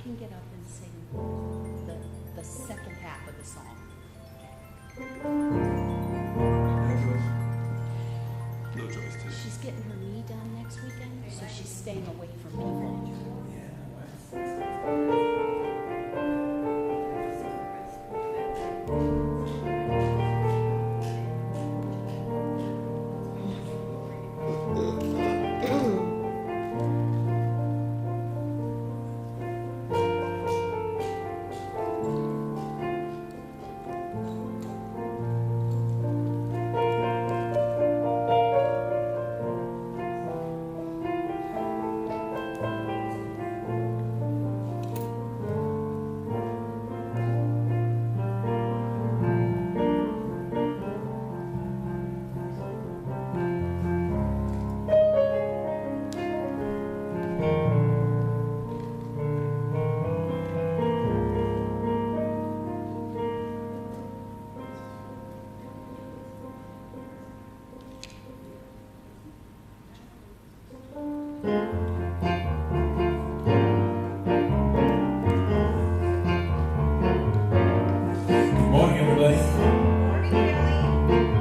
can get up and sing the second half of the song. No choice. She's getting her knee done next weekend, so she's staying away from people.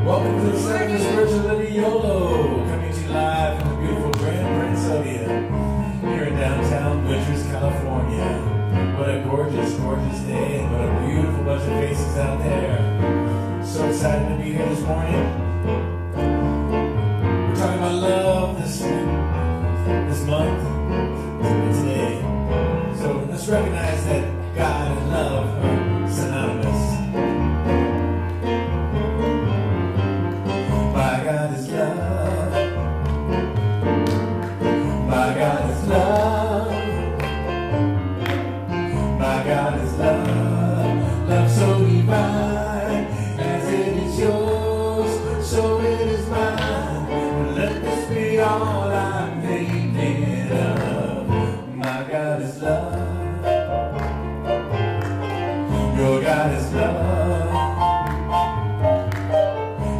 Welcome to the Center for Spiritual Living Yolo, coming to you live from the beautiful Grand Prairie here in downtown Winters, California. What a gorgeous, gorgeous day, and what a beautiful bunch of faces out there. So excited to be here this morning. We're talking about love this month, today. So let's recognize that God and love are synonymous. My God is love. My God is love. My God is love. Love so divine, as it is yours, so it is mine. Let this be all I'm thinking of. My God is love. Your God is love.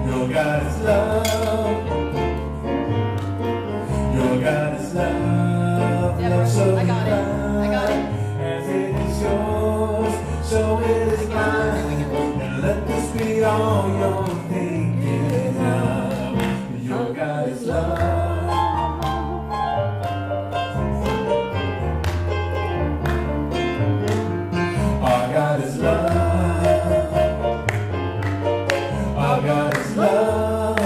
Your God is love. Your God is love. Love so I got it. divine, as it is yours, so it is mine. And let this be all you're thinking of. Your God is love. Our God is love. Our God is love.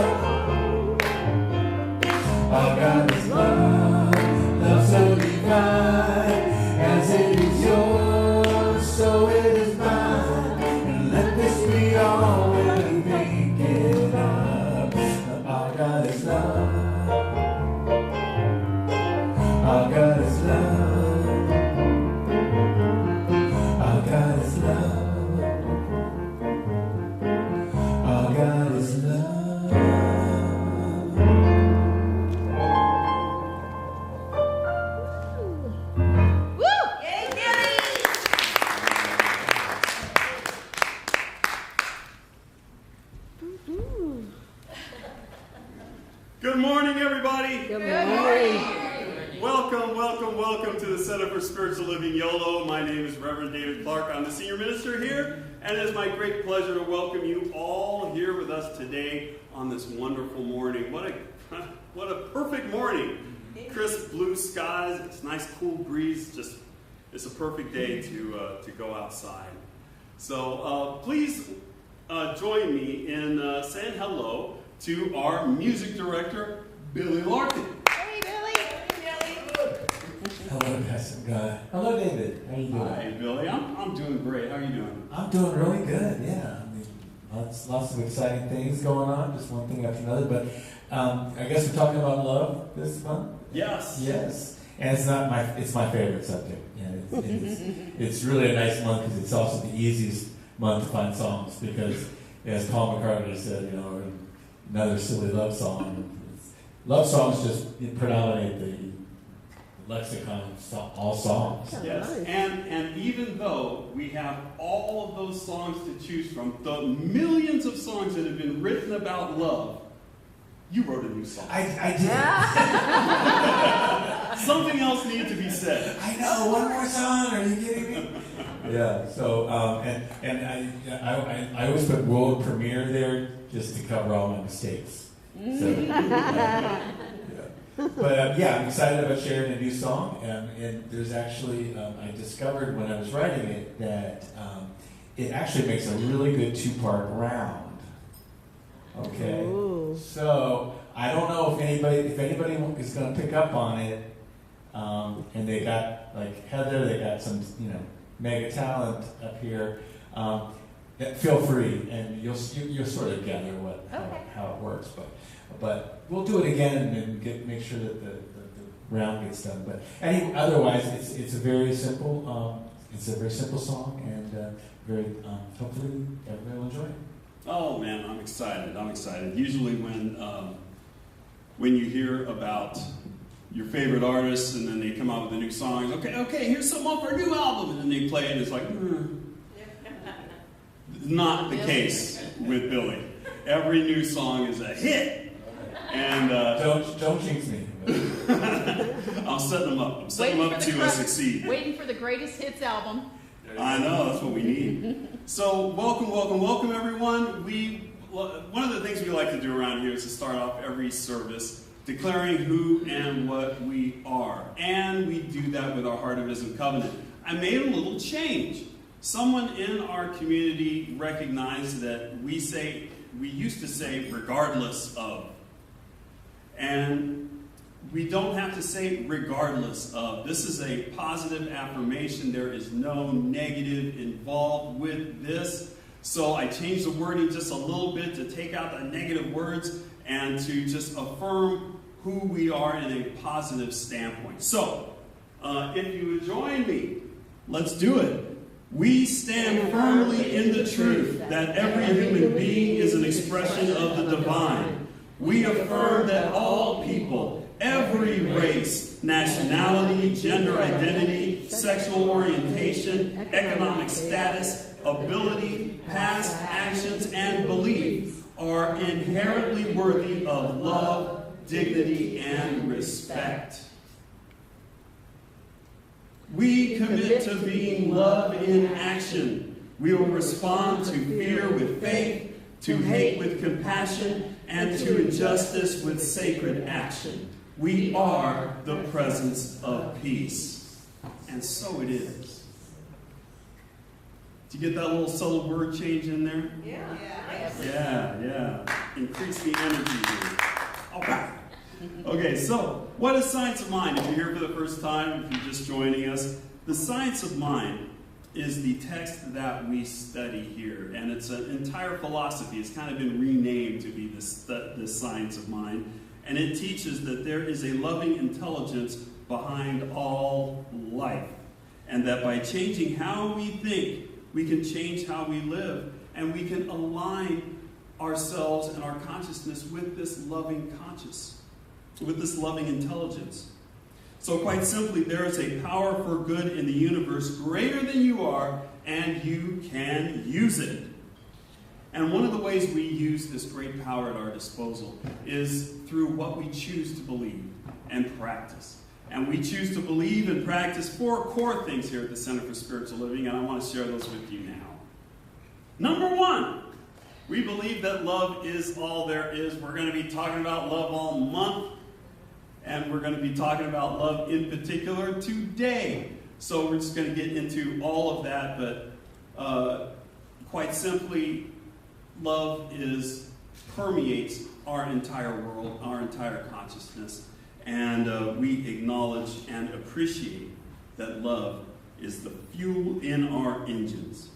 Our God is love. Love so divine, as it is yours, so it is mine. And let this be all we're thinking of. Our God is love. Our God is love. Our God is love. Our God is love. Woo! Yay, Billy! Good morning, everybody. Good morning. Welcome to the Center for Spiritual Living Yolo. My name is Reverend David Clark. I'm the senior minister here, and it is my great pleasure to welcome you all here with us today on this wonderful morning. What a perfect morning. Crisp blue skies, it's nice cool breeze. It's a perfect day to go outside. So please join me in saying hello to our music director, Billy Larkin. Hey, Billy. Hello, Pastor. Hello, David. How are you doing? Hi, Billy. I'm doing great. How are you doing? I'm doing really good, yeah. I mean, lots of exciting things going on, just one thing after another. But I guess we're talking about love this month? Yes. Yes. And it's my favorite subject. Yeah, it's really a nice month because it's also the easiest month to find songs because, as Paul McCartney said, another silly love song. Love songs just predominate the lexicon of all songs. Yes. And even though we have all of those songs to choose from, the millions of songs that have been written about love, you wrote a new song. I did. Something else needed to be said. I know. One more song. Are you kidding Yeah. So and I always put world premiere there just to cover all my mistakes. So, yeah. But yeah, I'm excited about sharing a new song, and there's actually I discovered when I was writing it that it actually makes a really good two-part round. Okay. Ooh. So I don't know if anybody is going to pick up on it, and they got like Heather, they got some mega talent up here. Feel free, and you'll sort of gather how it works. But we'll do it again and make sure that the round gets done. But otherwise, it's a very simple song, and very hopefully everybody will enjoy it. Oh man, I'm excited. Usually when you hear about your favorite artists and then they come out with a new song, okay, here's someone for a new album, and then they play it, and it's like, Not the case with Billy. Every new song is a hit. And don't jinx me. I'm setting them up. I'm setting them up to succeed. Waiting for the greatest hits album. I know, that's what we need. So welcome everyone. One of the things we like to do around here is to start off every service declaring who and what we are. And we do that with our Heart of Ism covenant. I made a little change. Someone in our community recognized that we used to say regardless of. And we don't have to say regardless of. This is a positive affirmation. There is no negative involved with this. So I changed the wording just a little bit to take out the negative words and to just affirm who we are in a positive standpoint. So, if you would join me, let's do it. We stand firmly in the truth that every human being is an expression of the divine. We affirm that all people, every race, nationality, gender identity, sexual orientation, economic status, ability, past actions, and belief are inherently worthy of love, dignity, and respect. We commit to being love in action. We will respond to fear with faith, to hate with compassion, and to injustice with sacred action. We are the presence of peace. And so it is. Did you get that little subtle word change in there? Yeah. Increase the energy here. All right. Okay, so what is Science of Mind? If you're here for the first time, if you're just joining us, the Science of Mind is the text that we study here, and it's an entire philosophy. It's kind of been renamed to be the Science of Mind, and it teaches that there is a loving intelligence behind all life, and that by changing how we think, we can change how we live, and we can align ourselves and our consciousness with this loving intelligence. So quite simply, there is a power for good in the universe greater than you are, and you can use it. And one of the ways we use this great power at our disposal is through what we choose to believe and practice. And we choose to believe and practice 4 core things here at the Center for Spiritual Living, and I want to share those with you now. Number 1, we believe that love is all there is. We're going to be talking about love all month. And we're going to be talking about love in particular today. So we're just going to get into all of that, but quite simply, love permeates our entire world, our entire consciousness, and we acknowledge and appreciate that love is the fuel in our engines.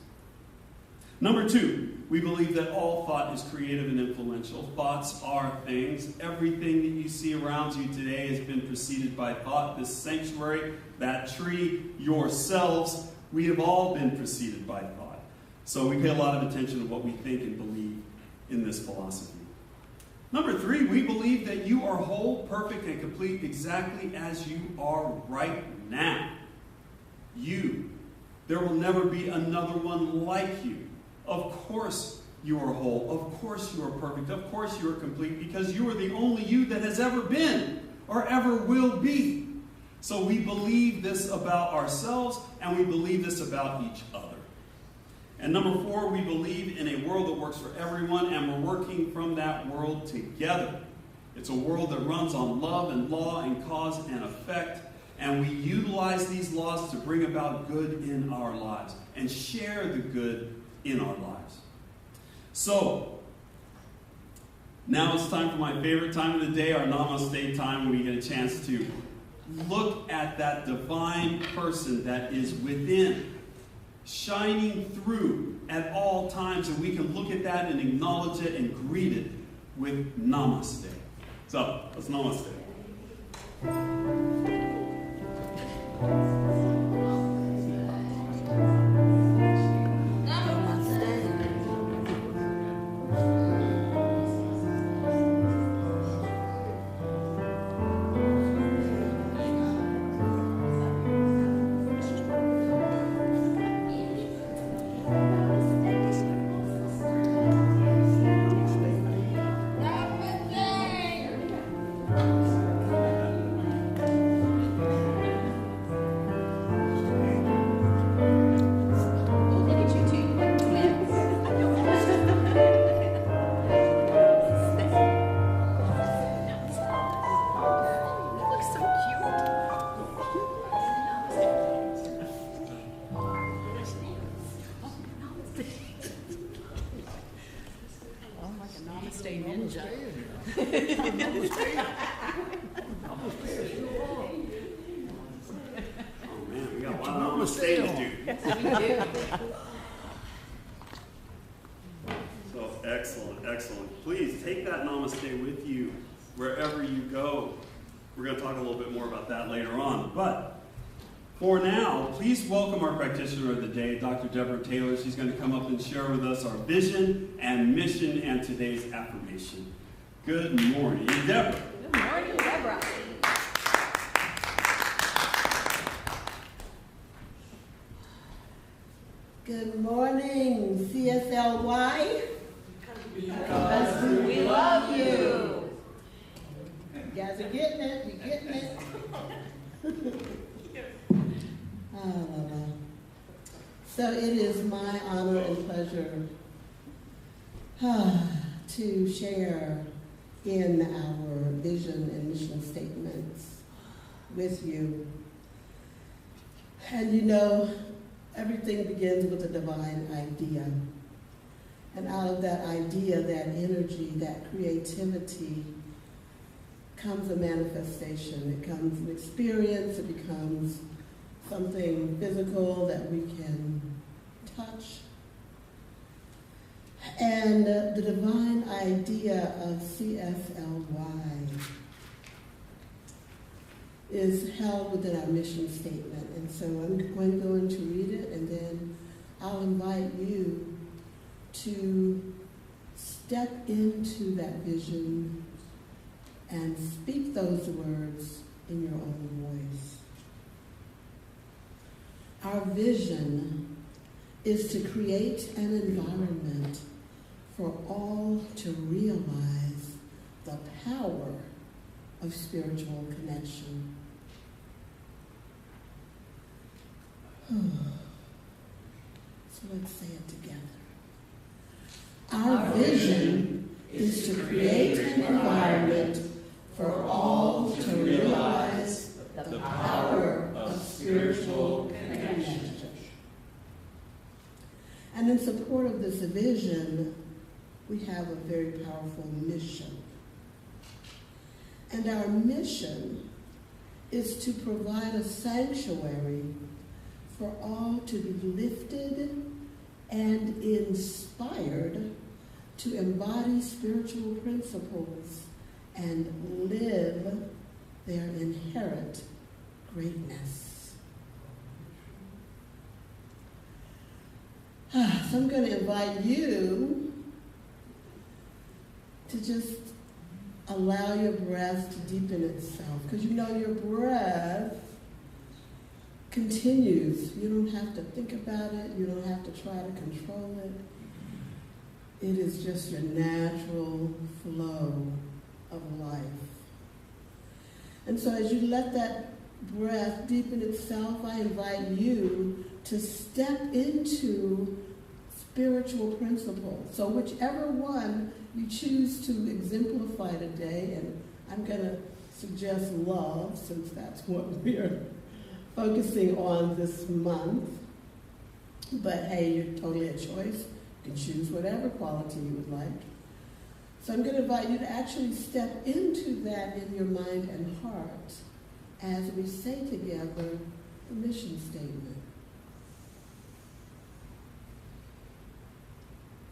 Number 2, we believe that all thought is creative and influential. Thoughts are things. Everything that you see around you today has been preceded by thought. This sanctuary, that tree, yourselves, we have all been preceded by thought. So we pay a lot of attention to what we think and believe in this philosophy. Number 3, we believe that you are whole, perfect, and complete exactly as you are right now. You. There will never be another one like you. Of course you are whole. Of course you are perfect. Of course you are complete, because you are the only you that has ever been or ever will be. So we believe this about ourselves, and we believe this about each other. And number 4, we believe in a world that works for everyone, and we're working from that world together. It's a world that runs on love and law and cause and effect, and we utilize these laws to bring about good in our lives and share the good in our lives. So, now it's time for my favorite time of the day, our Namaste time, when we get a chance to look at that divine person that is within, shining through at all times, and we can look at that and acknowledge it and greet it with Namaste. So, let's Namaste. Excellent. Please take that Namaste with you wherever you go. We're going to talk a little bit more about that later on. But for now, please welcome our practitioner of the day, Dr. Deborah Taylor. She's going to come up and share with us our vision and mission and today's affirmation. Good morning, Deborah. Good morning, Deborah. Good morning, CSLY. Because we love you. You guys are getting it. You're getting it. So it is my honor and pleasure to share in our vision and mission statements with you. And you know, everything begins with a divine idea. And out of that idea, that energy, that creativity, comes a manifestation. It comes an experience. It becomes something physical that we can touch. And the divine idea of CSLY is held within our mission statement. And so I'm going to read it, and then I'll invite you to step into that vision and speak those words in your own voice. Our vision is to create an environment for all to realize the power of spiritual connection. So let's say it together. Our vision is to create an environment for all to realize the power of spiritual connection. And in support of this vision, we have a very powerful mission. And our mission is to provide a sanctuary for all to be lifted and inspired to embody spiritual principles and live their inherent greatness. So I'm going to invite you to just allow your breath to deepen itself, because you know your breath continues. You don't have to think about it. You don't have to try to control it. It is just your natural flow of life. And so as you let that breath deep in itself, I invite you to step into spiritual principles. So whichever one you choose to exemplify today, and I'm going to suggest love, since that's what we're focusing on this month. But hey, you're totally a choice. You can choose whatever quality you would like. So I'm going to invite you to actually step into that in your mind and heart as we say together the mission statement.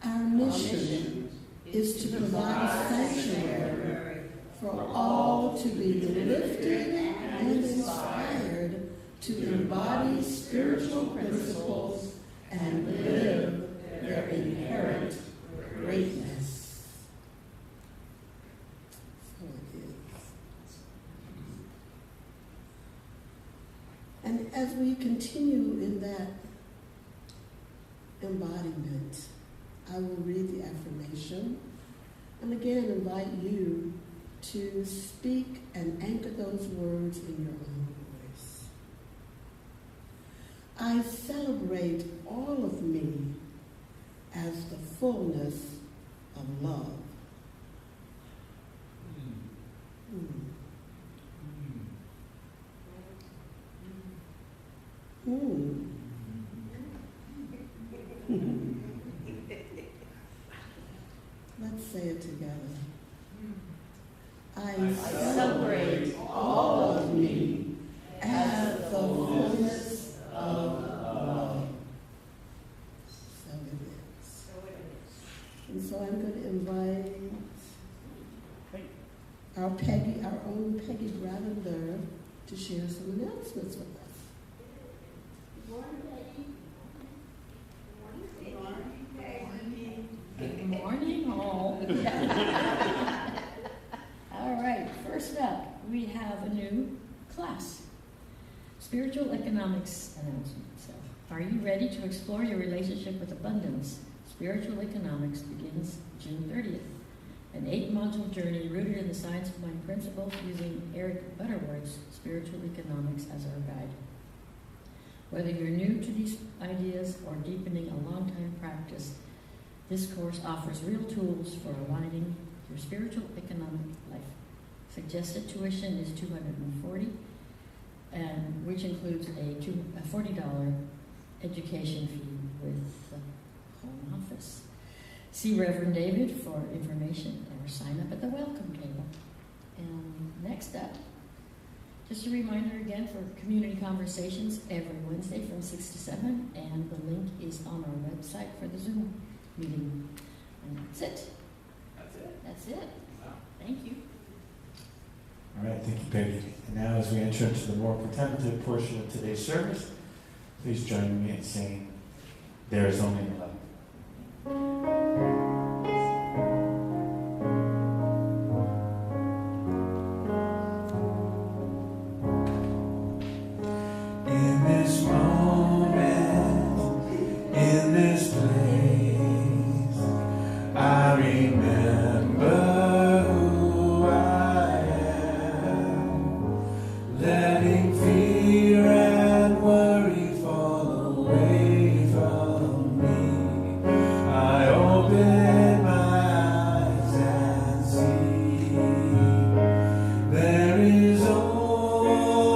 Our mission is to provide sanctuary for all to be lifted and inspired to embody spiritual principles and live their inherent greatness. So it is. And as we continue in that embodiment, I will read the affirmation and again invite you to speak and anchor those words in your own voice. I celebrate all of me as the fullness of love. Let's say it together. I celebrate all of me as the fullness of love. So it is. And so I'm going to invite our own Peggy Gravender to share some announcements with us. Good morning, all. All right, first up, we have a new class, Spiritual Economics announcement. So, are you ready to explore your relationship with abundance? Spiritual Economics begins June 30th, an 8-module journey rooted in the science of mind principles using Eric Butterworth's Spiritual Economics as our guide. Whether you're new to these ideas or deepening a long-time practice, this course offers real tools for aligning your spiritual economic life. Suggested tuition is $240, and which includes a $40 education fee with home office. See Reverend David for information or sign up at the welcome table. And next up, just a reminder again for community conversations every Wednesday from 6 to 7, and the link is on our website for the Zoom meeting. And that's it. That's it. Wow. Thank you. All right, thank you, Peggy. And now as we enter into the more contemplative portion of today's service, please join me in saying, there is only love. In this moment, in this place, I remember who I am, letting fear and worry fall away from me. I open my eyes and see there is only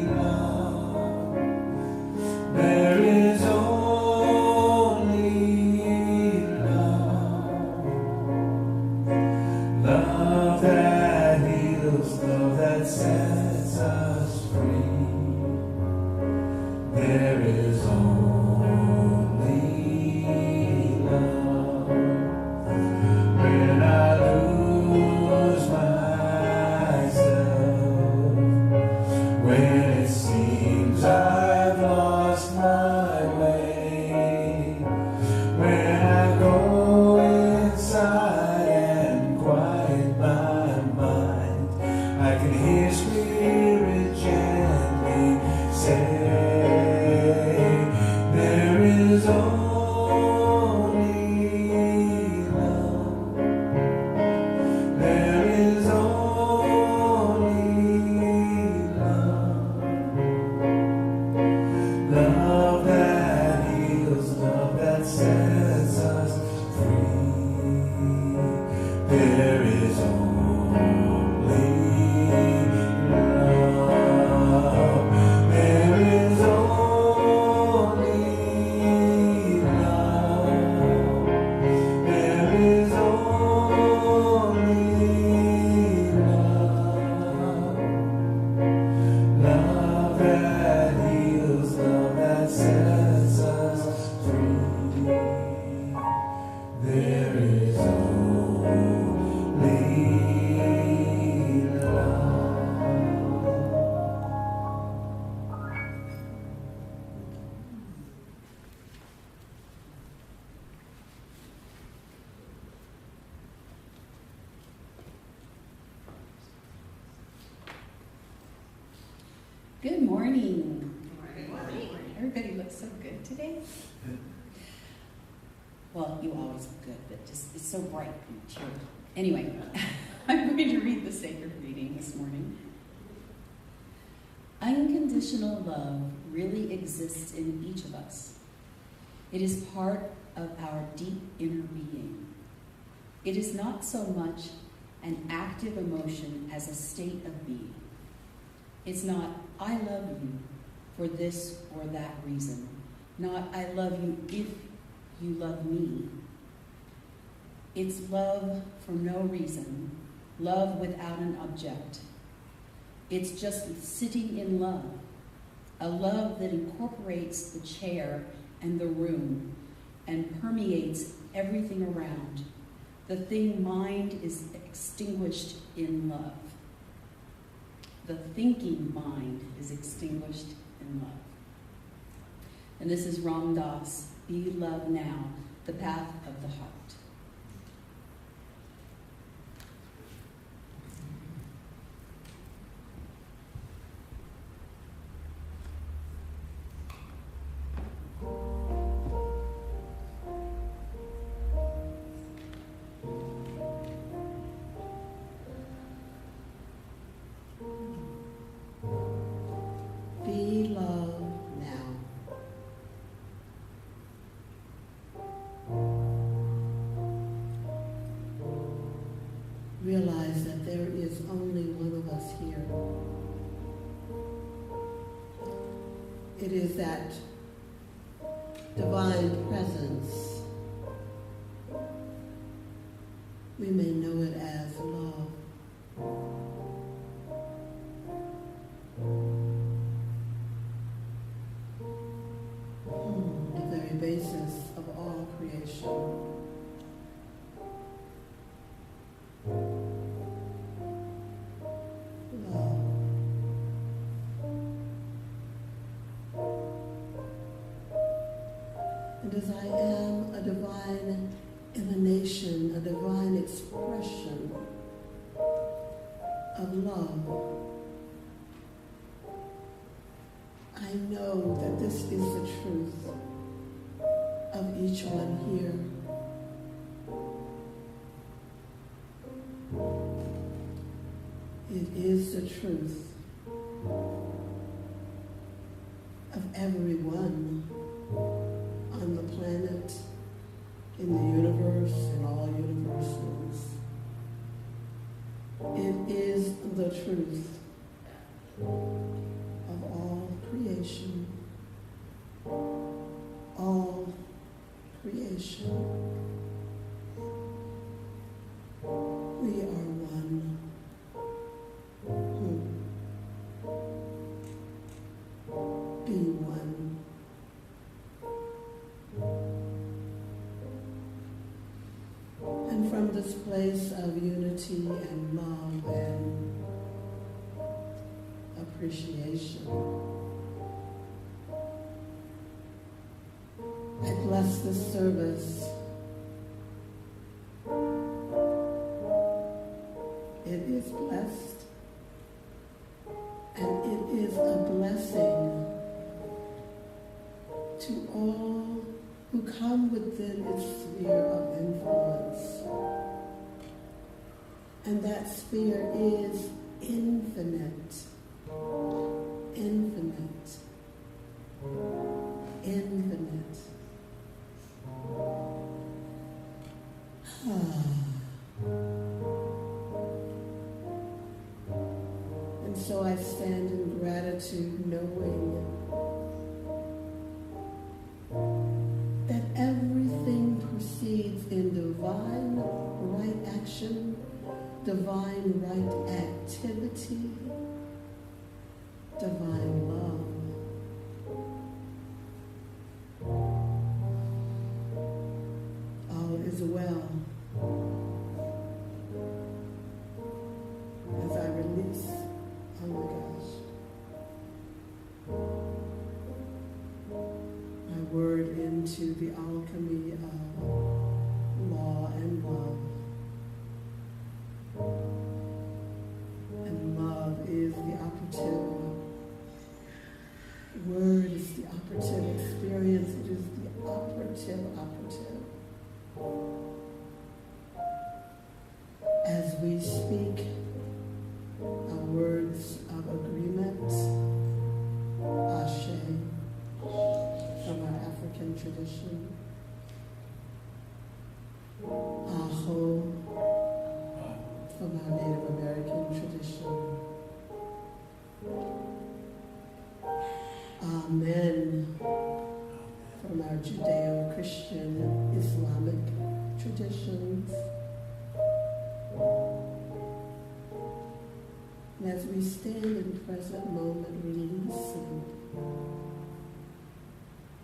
love. There is only love. Love that heals, love that sets us free. There is only love. When I lose myself, when it seems I've lost my way, when I go inside and quiet my mind, I can hear Spirit gently say, Good morning. Good morning. Everybody looks so good today. Well, you always look good, but just it's so bright and cheerful. Anyway, I'm going to read the sacred reading this morning. Unconditional love really exists in each of us. It is part of our deep inner being. It is not so much an active emotion as a state of being. It's not, I love you for this or that reason. Not, I love you if you love me. It's love for no reason, love without an object. It's just sitting in love, a love that incorporates the chair and the room and permeates everything around. The thing mind is extinguished in love. The thinking mind is extinguished in love. And this is Ram Dass, Be Love Now, the Path of the Heart. Be love now. Realize that there is only one of us here. It is that divine presence. We may know it as love. The very basis of all creation. Love. And as I am a divine emanation, a divine expression of love, I know that this is the truth of each one here. It is the truth of everyone on the planet, in the universe, in all universes. It is the truth of all creation. All creation. We are one. Be one. And from this place of unity and love and appreciation, I bless this service. It is blessed, and it is a blessing to all who come within its sphere of influence. And that sphere is infinite, infinite, infinite. And so I stand in gratitude, knowing that everything proceeds in divine right action, divine right activity, divine love. All is well as I release, oh my gosh, my word into the alchemy of law and love. And love is the operative word is the operative experience. It is the operative. As we speak our words of agreement, ashe, from our African tradition, aho, from our Native American tradition, amen, from our Judeo-Christian Islamic traditions. And as we stand in present moment, releasing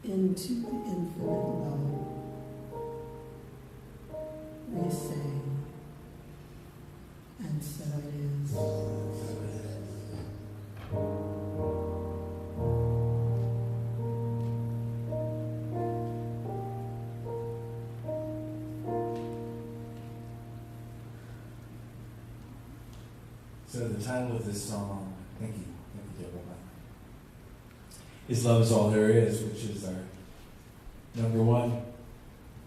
into the infinite love, we say, and so it is. So the title of this song, thank you, Deborah, is Love Is All There Is, which is our number one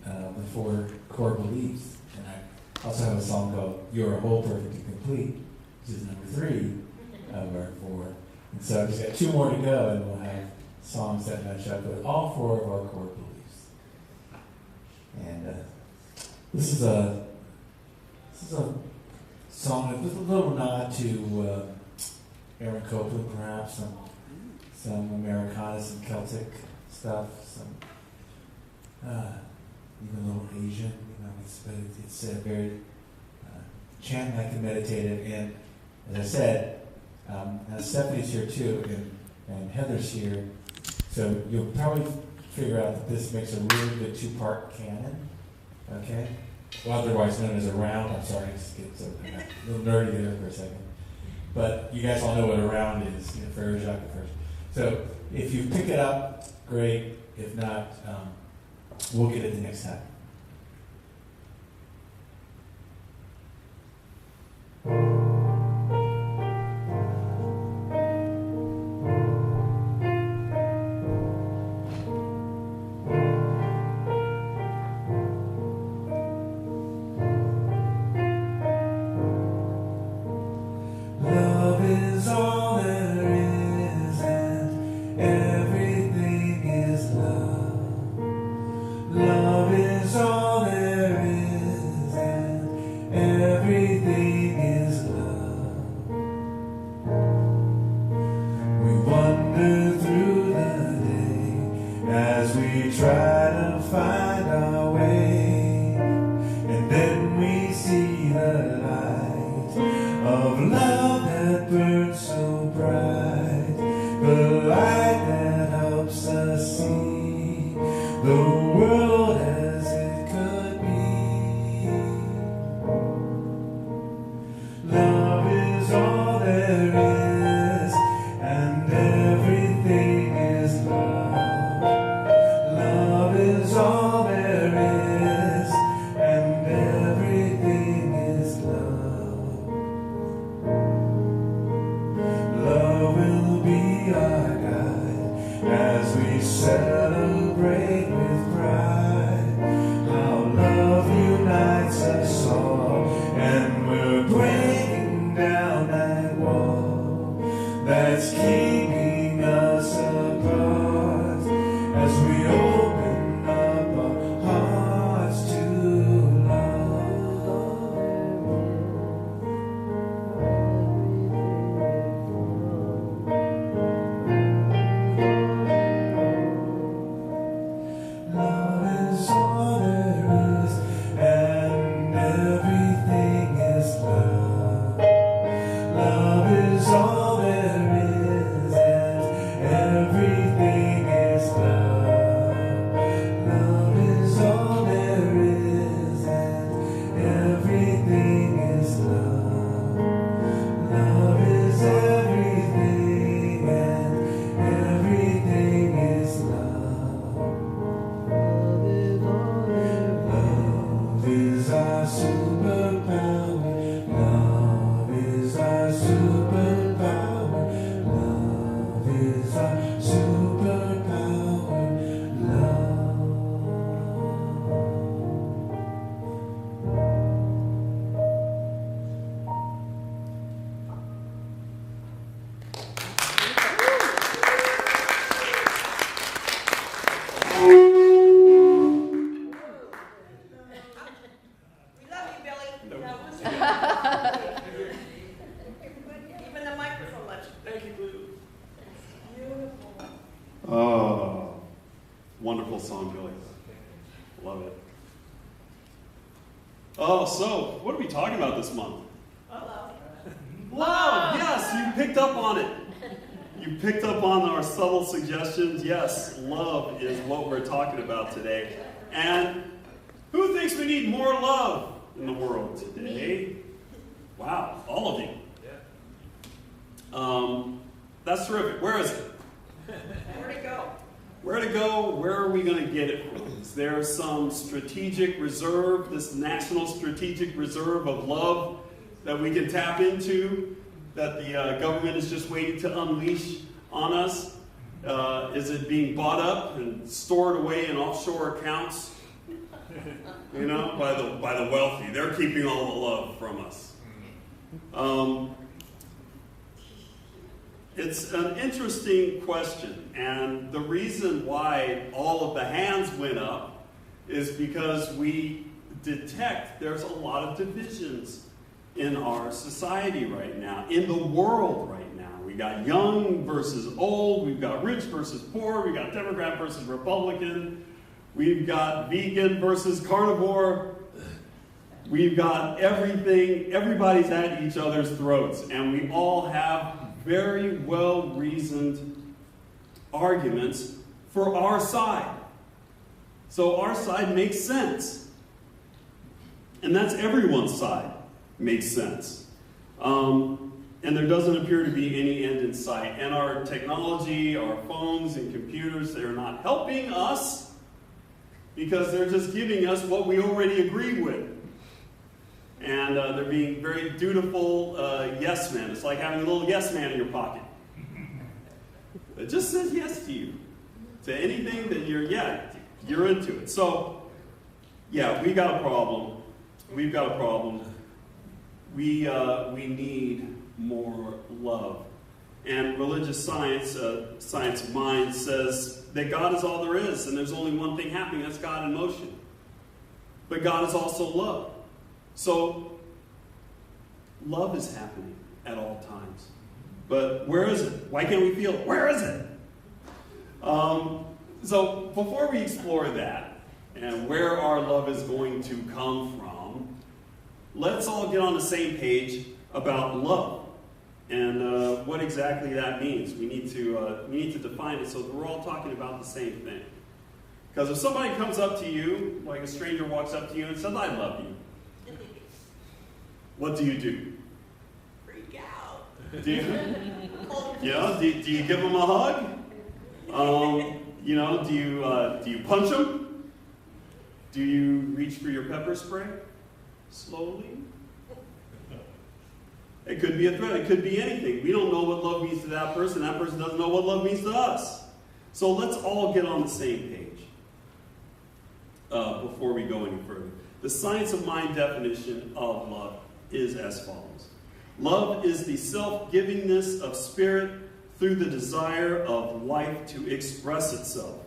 of the 4 core beliefs. And I also have a song called You're Whole, Perfect, and Complete, which is number 3 of our 4. And so I've just got 2 more to go, and we'll have songs that match up with all 4 of our core beliefs. And this is a song with a little nod to Aaron Copland, perhaps, some Americana, some Celtic stuff, some even a little Asian. It's very chant-like and meditative. And as I said, now Stephanie's here too, and Heather's here, so you'll probably figure out that this makes a really good 2-part canon. Okay. Well, otherwise known as a round. I'm sorry, just get a little nerdy there for a second. But you guys all know what a round is, Frere Jacques first. So if you pick it up, great. If not, we'll get it the next time. Wonderful song, Billy. Love it. Oh, so what are we talking about this month? Love. Yes, you picked up on it. You picked up on our subtle suggestions. Yes, love is what we're talking about today. And who thinks we need more love in the world today? Wow, all of you. That's terrific. Where is it? Where'd it go? Where to go? Where are we going to get it from? Is there some strategic reserve, this national strategic reserve of love that we can tap into, that the government is just waiting to unleash on us? Is it being bought up and stored away in offshore accounts? You know, by the wealthy. They're keeping all the love from us. It's an interesting question, and the reason why all of the hands went up is because we detect there's a lot of divisions in our society right now, in the world right now. We got young versus old, we've got rich versus poor, we've got Democrat versus Republican, we've got vegan versus carnivore, we've got everything, everybody's at each other's throats, and we all have very well-reasoned arguments for our side. So our side makes sense. And that's everyone's side makes sense. And there doesn't appear to be any end in sight. And our technology, our phones and computers, they're not helping us because they're just giving us what we already agree with. And they're being very dutiful yes men. It's like having a little yes man in your pocket. It just says yes to you. To anything that you're into it. So, yeah, we got a problem. We've got a problem. We need more love. And religious science, science of mind, says that God is all there is, and there's only one thing happening, that's God in motion. But God is also love. So, love is happening at all times. But where is it? Why can't we feel it? Where is it? So, before we explore that, and where our love is going to come from, let's all get on the same page about love and what exactly that means. We need to define it so that we're all talking about the same thing. Because if somebody comes up to you, like a stranger walks up to you and says, "I love you," what do you do? Freak out. Do you give them a hug? Do you punch them? Do you reach for your pepper spray? Slowly? It could be a threat. It could be anything. We don't know what love means to that person. That person doesn't know what love means to us. So let's all get on the same page before we go any further. The science of mind definition of love is as follows. Love is the self-givingness of spirit through the desire of life to express itself.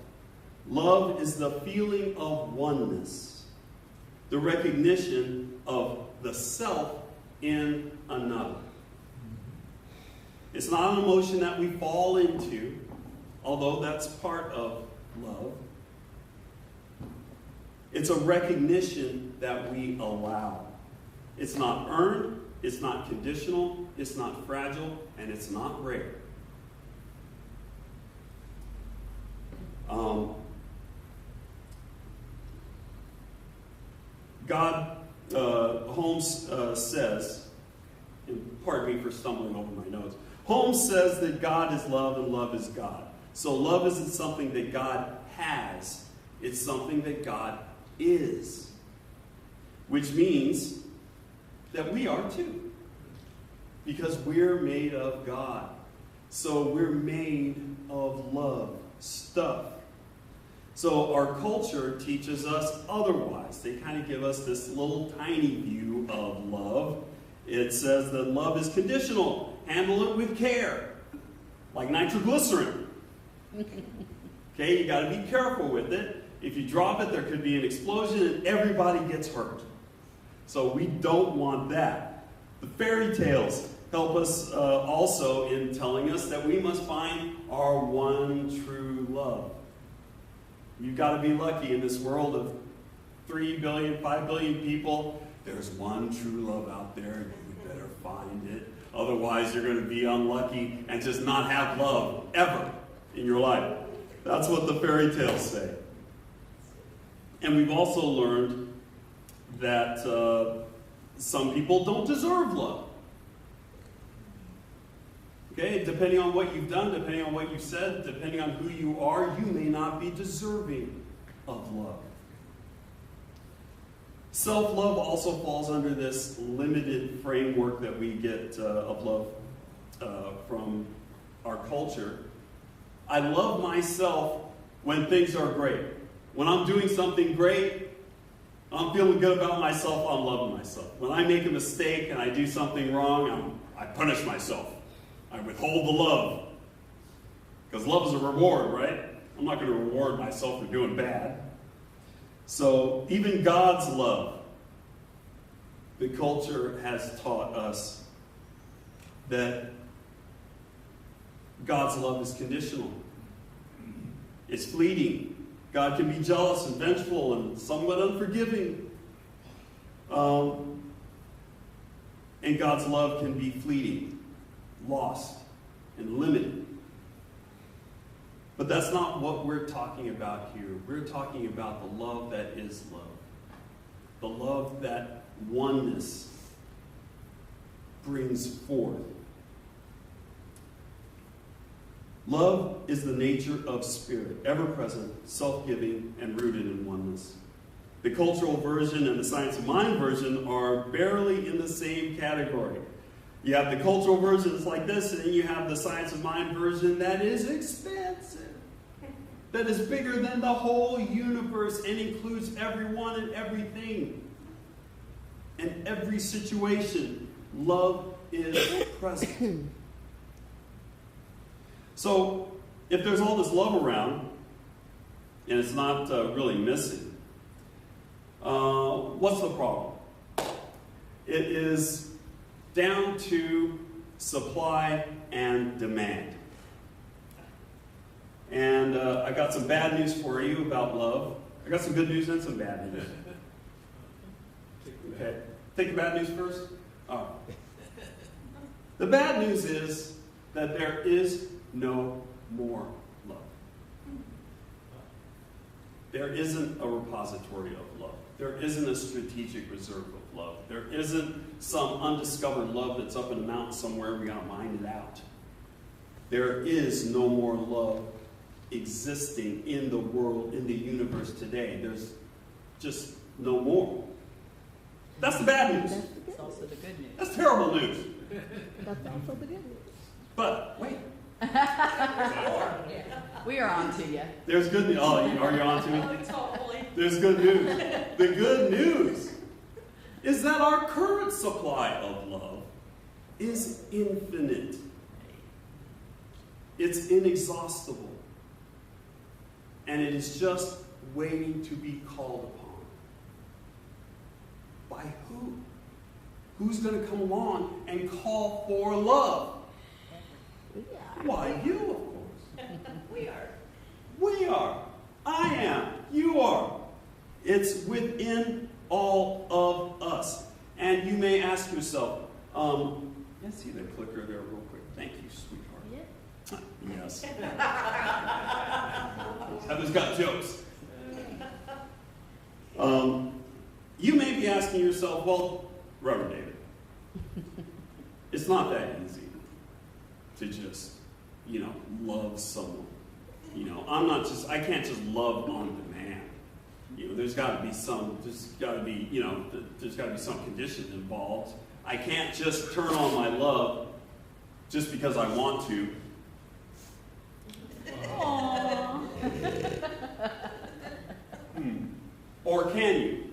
Love is the feeling of oneness, the recognition of the self in another. It's not an emotion that we fall into, although that's part of love. It's a recognition that we allow. It's not earned, it's not conditional, it's not fragile, and it's not rare. Holmes says, and pardon me for stumbling over my notes, Holmes says that God is love and love is God. So love isn't something that God has, it's something that God is. Which means that we are too. Because we're made of God. So we're made of love stuff. So our culture teaches us otherwise. They kind of give us this little tiny view of love. It says that love is conditional. Handle it with care. Like nitroglycerin. Okay, you got to be careful with it. If you drop it, there could be an explosion and everybody gets hurt. So we don't want that. The fairy tales help us also in telling us that we must find our one true love. You've got to be lucky in this world of 3 billion, 5 billion people. There's one true love out there, and you better find it. Otherwise, you're going to be unlucky and just not have love ever in your life. That's what the fairy tales say. And we've also learned that some people don't deserve love. Okay, depending on what you've done, depending on what you've said, depending on who you are, you may not be deserving of love. Self-love also falls under this limited framework that we get of love from our culture. I love myself when things are great. When I'm doing something great, I'm feeling good about myself, I'm loving myself. When I make a mistake and I do something wrong, I punish myself. I withhold the love. Because love is a reward, right? I'm not going to reward myself for doing bad. So even God's love, the culture has taught us that God's love is conditional. It's fleeting. God can be jealous and vengeful and somewhat unforgiving. And God's love can be fleeting, lost, and limited. But that's not what we're talking about here. We're talking about the love that is love. The love that oneness brings forth. Love is the nature of spirit, ever-present, self-giving, and rooted in oneness. The cultural version and the science of mind version are barely in the same category. You have the cultural version that's like this, and then you have the science of mind version that is expansive, that is bigger than the whole universe and includes everyone and everything. In every situation, love is present. So, if there's all this love around, and it's not really missing, what's the problem? It is down to supply and demand. And I got some bad news for you about love. I got some good news and some bad news. Okay. Take the bad news first? All right. The bad news is that there is no more love. There isn't a repository of love. There isn't a strategic reserve of love. There isn't some undiscovered love that's up in a mountain somewhere we got to mine it out. There is no more love existing in the world, in the universe today. There's just no more. That's the bad news. It's also the good news. That's terrible news. That's also the good news. But wait. We are on to you. There's good news. Oh, are you on to me? Totally. There's good news. The good news is that our current supply of love is infinite. It's inexhaustible. And it is just waiting to be called upon. By who? Who's going to come along and call for love? Why, you, of course. We are. We are. I am. You are. It's within all of us. And you may ask yourself, let's see the clicker there real quick. Thank you, sweetheart. Yeah. Yes. Heaven's got jokes. You may be asking yourself, well, Reverend David, it's not that easy to just, love someone. I can't just love on demand. There's got to be some conditions involved. I can't just turn on my love just because I want to. Aww. Or can you?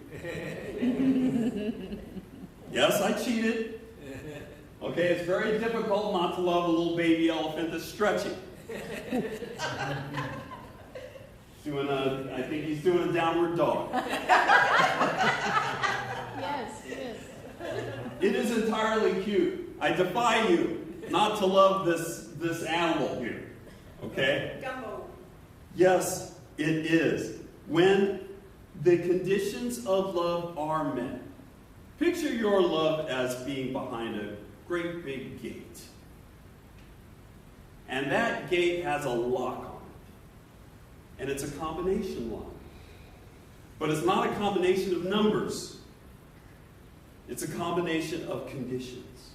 Yes, I cheated. Okay, it's very difficult not to love a little baby elephant that's stretching. I think he's doing a downward dog. Yes, yes. It is entirely cute. I defy you not to love this animal here. Okay? Gumbo. Yes, It is. When the conditions of love are met. Picture your love as being behind a great big gate. And that gate has a lock on it. And it's a combination lock. But it's not a combination of numbers. It's a combination of conditions.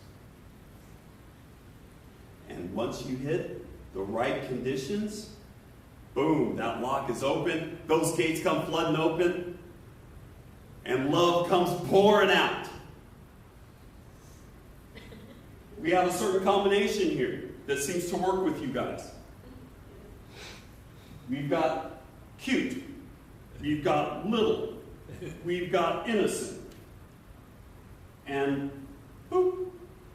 And once you hit the right conditions, boom, that lock is open. Those gates come flooding open. And love comes pouring out. We have a certain combination here that seems to work with you guys. We've got cute. We've got little. We've got innocent. And boop,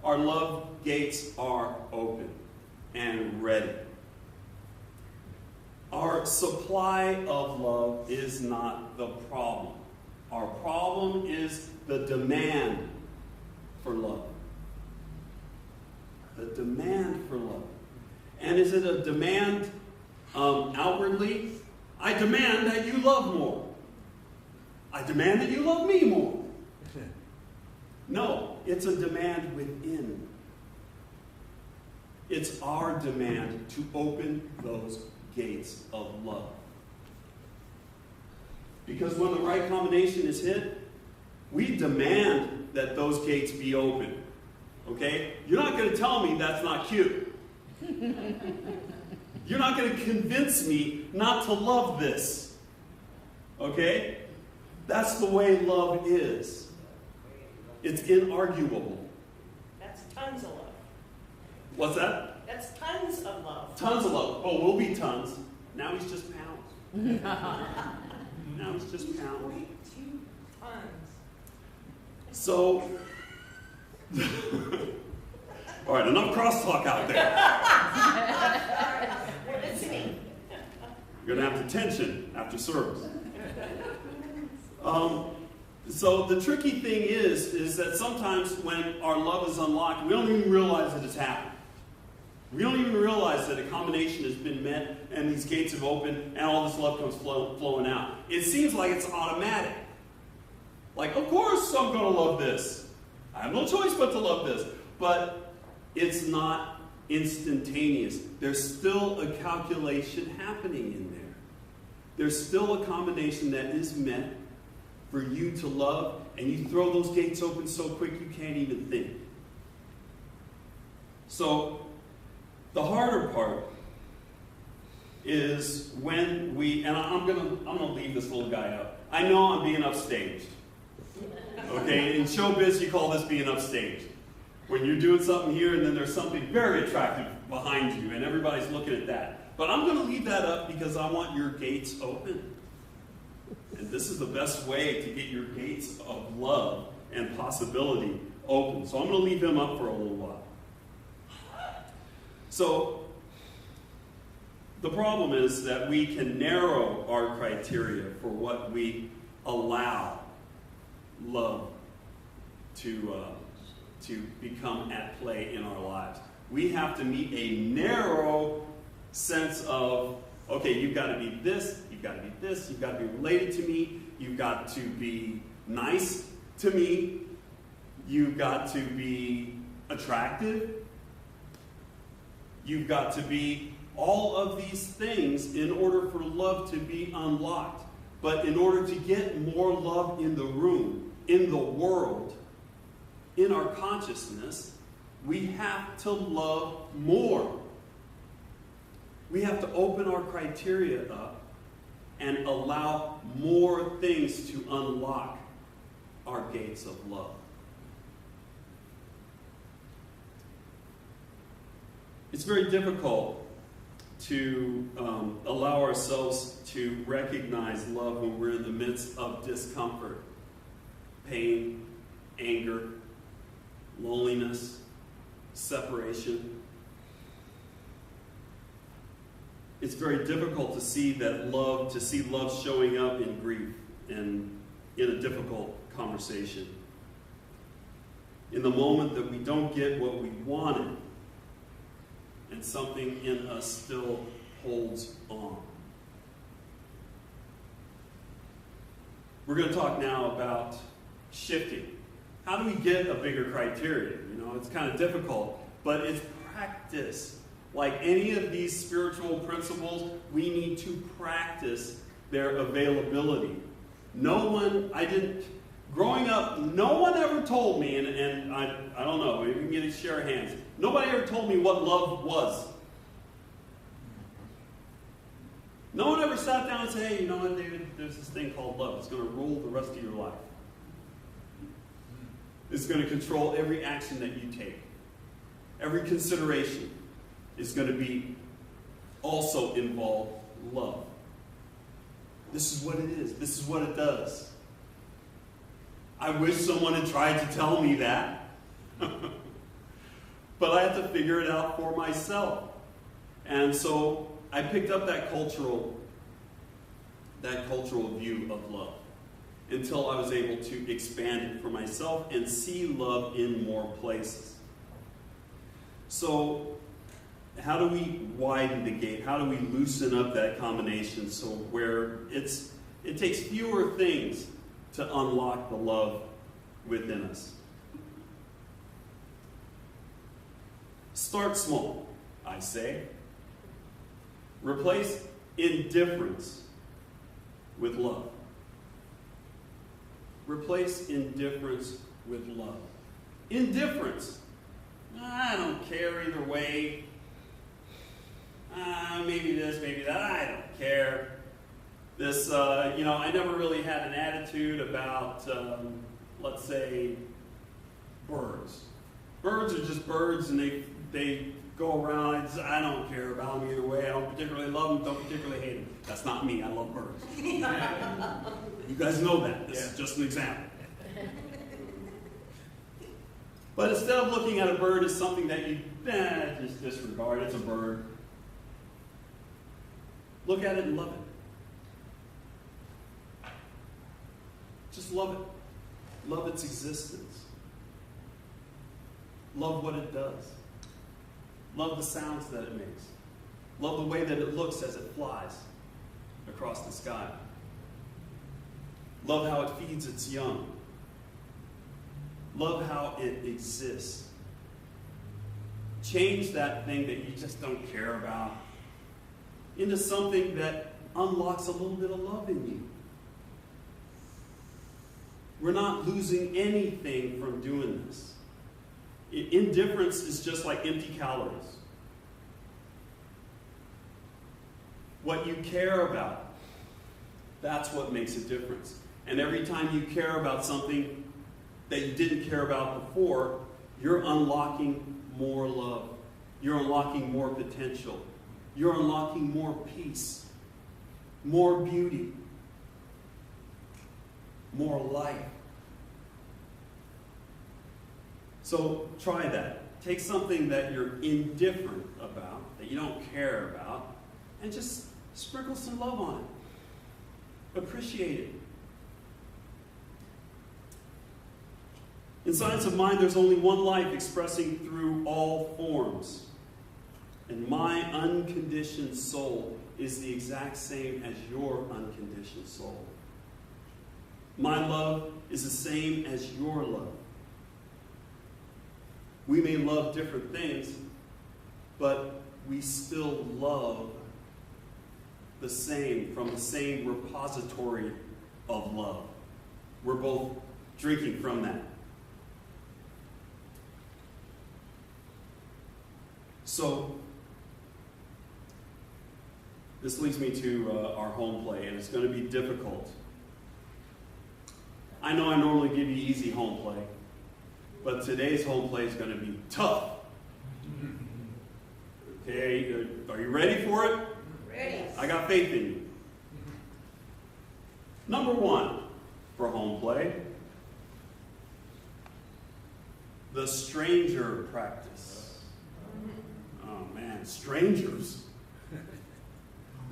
our love gates are open and ready. Our supply of love is not the problem. Our problem is the demand for love. The demand for love. And is it a demand outwardly? I demand that you love more. I demand that you love me more. No, it's a demand within. It's our demand to open those gates of love. Because when the right combination is hit, we demand that those gates be open. Okay? You're not going to tell me that's not cute. You're not going to convince me not to love this. Okay? That's the way love is. It's inarguable. That's tons of love. What's that? That's tons of love. Tons of love. Oh, we'll be tons. Now he's just pounds. Now it's just pounds. 42 tons. So, all right, enough crosstalk out there. We're listening. You're going to have detention after service. So the tricky thing is that sometimes when our love is unlocked, we don't even realize that it's happened. We don't even realize that a combination has been met and these gates have opened and all this love comes flowing out. It seems like it's automatic. Like, of course I'm going to love this. I have no choice but to love this. But it's not instantaneous. There's still a calculation happening in there. There's still a combination that is met for you to love, and you throw those gates open so quick you can't even think. So, the harder part is when we, and I'm gonna leave this little guy out. I know I'm being upstaged. Okay, in showbiz you call this being upstaged. When you're doing something here and then there's something very attractive behind you and everybody's looking at that. But I'm gonna leave that up because I want your gates open. And this is the best way to get your gates of love and possibility open. So I'm going to leave him up for a little while. So the problem is that we can narrow our criteria for what we allow love to become at play in our lives. We have to meet a narrow sense of, okay, you've got to be this, you've got to be this, you've got to be related to me, you've got to be nice to me, you've got to be attractive, you've got to be all of these things in order for love to be unlocked. But in order to get more love in the room, in the world, in our consciousness, we have to love more. We have to open our criteria up and allow more things to unlock our gates of love. It's very difficult to allow ourselves to recognize love when we're in the midst of discomfort, pain, anger, loneliness, separation. It's very difficult to see love showing up in grief and in a difficult conversation. In the moment that we don't get what we wanted, and something in us still holds on. We're going to talk now about shifting. How do we get a bigger criteria? You know, it's kind of difficult, but it's practice. Like any of these spiritual principles, we need to practice their availability. Growing up, no one ever told me, and I don't know, maybe we can get a share of hands. Nobody ever told me what love was. No one ever sat down and said, hey, you know what, David, there's this thing called love. It's going to rule the rest of your life. It's going to control every action that you take. Every consideration is going to be also involve love. This is what it is. This is what it does. I wish someone had tried to tell me that. But I had to figure it out for myself. And so I picked up that cultural view of love until I was able to expand it for myself and see love in more places. So how do we widen the gate? How do we loosen up that combination so where it takes fewer things to unlock the love within us? Start small, I say. Replace indifference with love. Replace indifference with love. Indifference. I don't care either way. Maybe this, maybe that. I don't care. This, I never really had an attitude about, let's say, birds. Birds are just birds, and they go around. I don't care about them either way. I don't particularly love them, don't particularly hate them. That's not me. I love birds. You guys know that. This is just an example. But instead of looking at a bird as something that you just disregard, it's a bird. Look at it and love it. Just love it. Love its existence. Love what it does. Love the sounds that it makes. Love the way that it looks as it flies across the sky. Love how it feeds its young. Love how it exists. Change that thing that you just don't care about into something that unlocks a little bit of love in you. We're not losing anything from doing this. Indifference is just like empty calories. What you care about, that's what makes a difference. And every time you care about something that you didn't care about before, you're unlocking more love. You're unlocking more potential. You're unlocking more peace, more beauty, more life. So try that. Take something that you're indifferent about, that you don't care about, and just sprinkle some love on it. Appreciate it. In science of mind, there's only one life expressing through all forms. And my unconditioned soul is the exact same as your unconditioned soul. My love is the same as your love. We may love different things, but we still love the same, from the same repository of love. We're both drinking from that. So, this leads me to our home play, and it's going to be difficult. I know I normally give you easy home play, but today's home play is going to be tough. Okay, are you ready for it? Ready. I got faith in you. Number one for home play, the stranger practice. Oh man, strangers.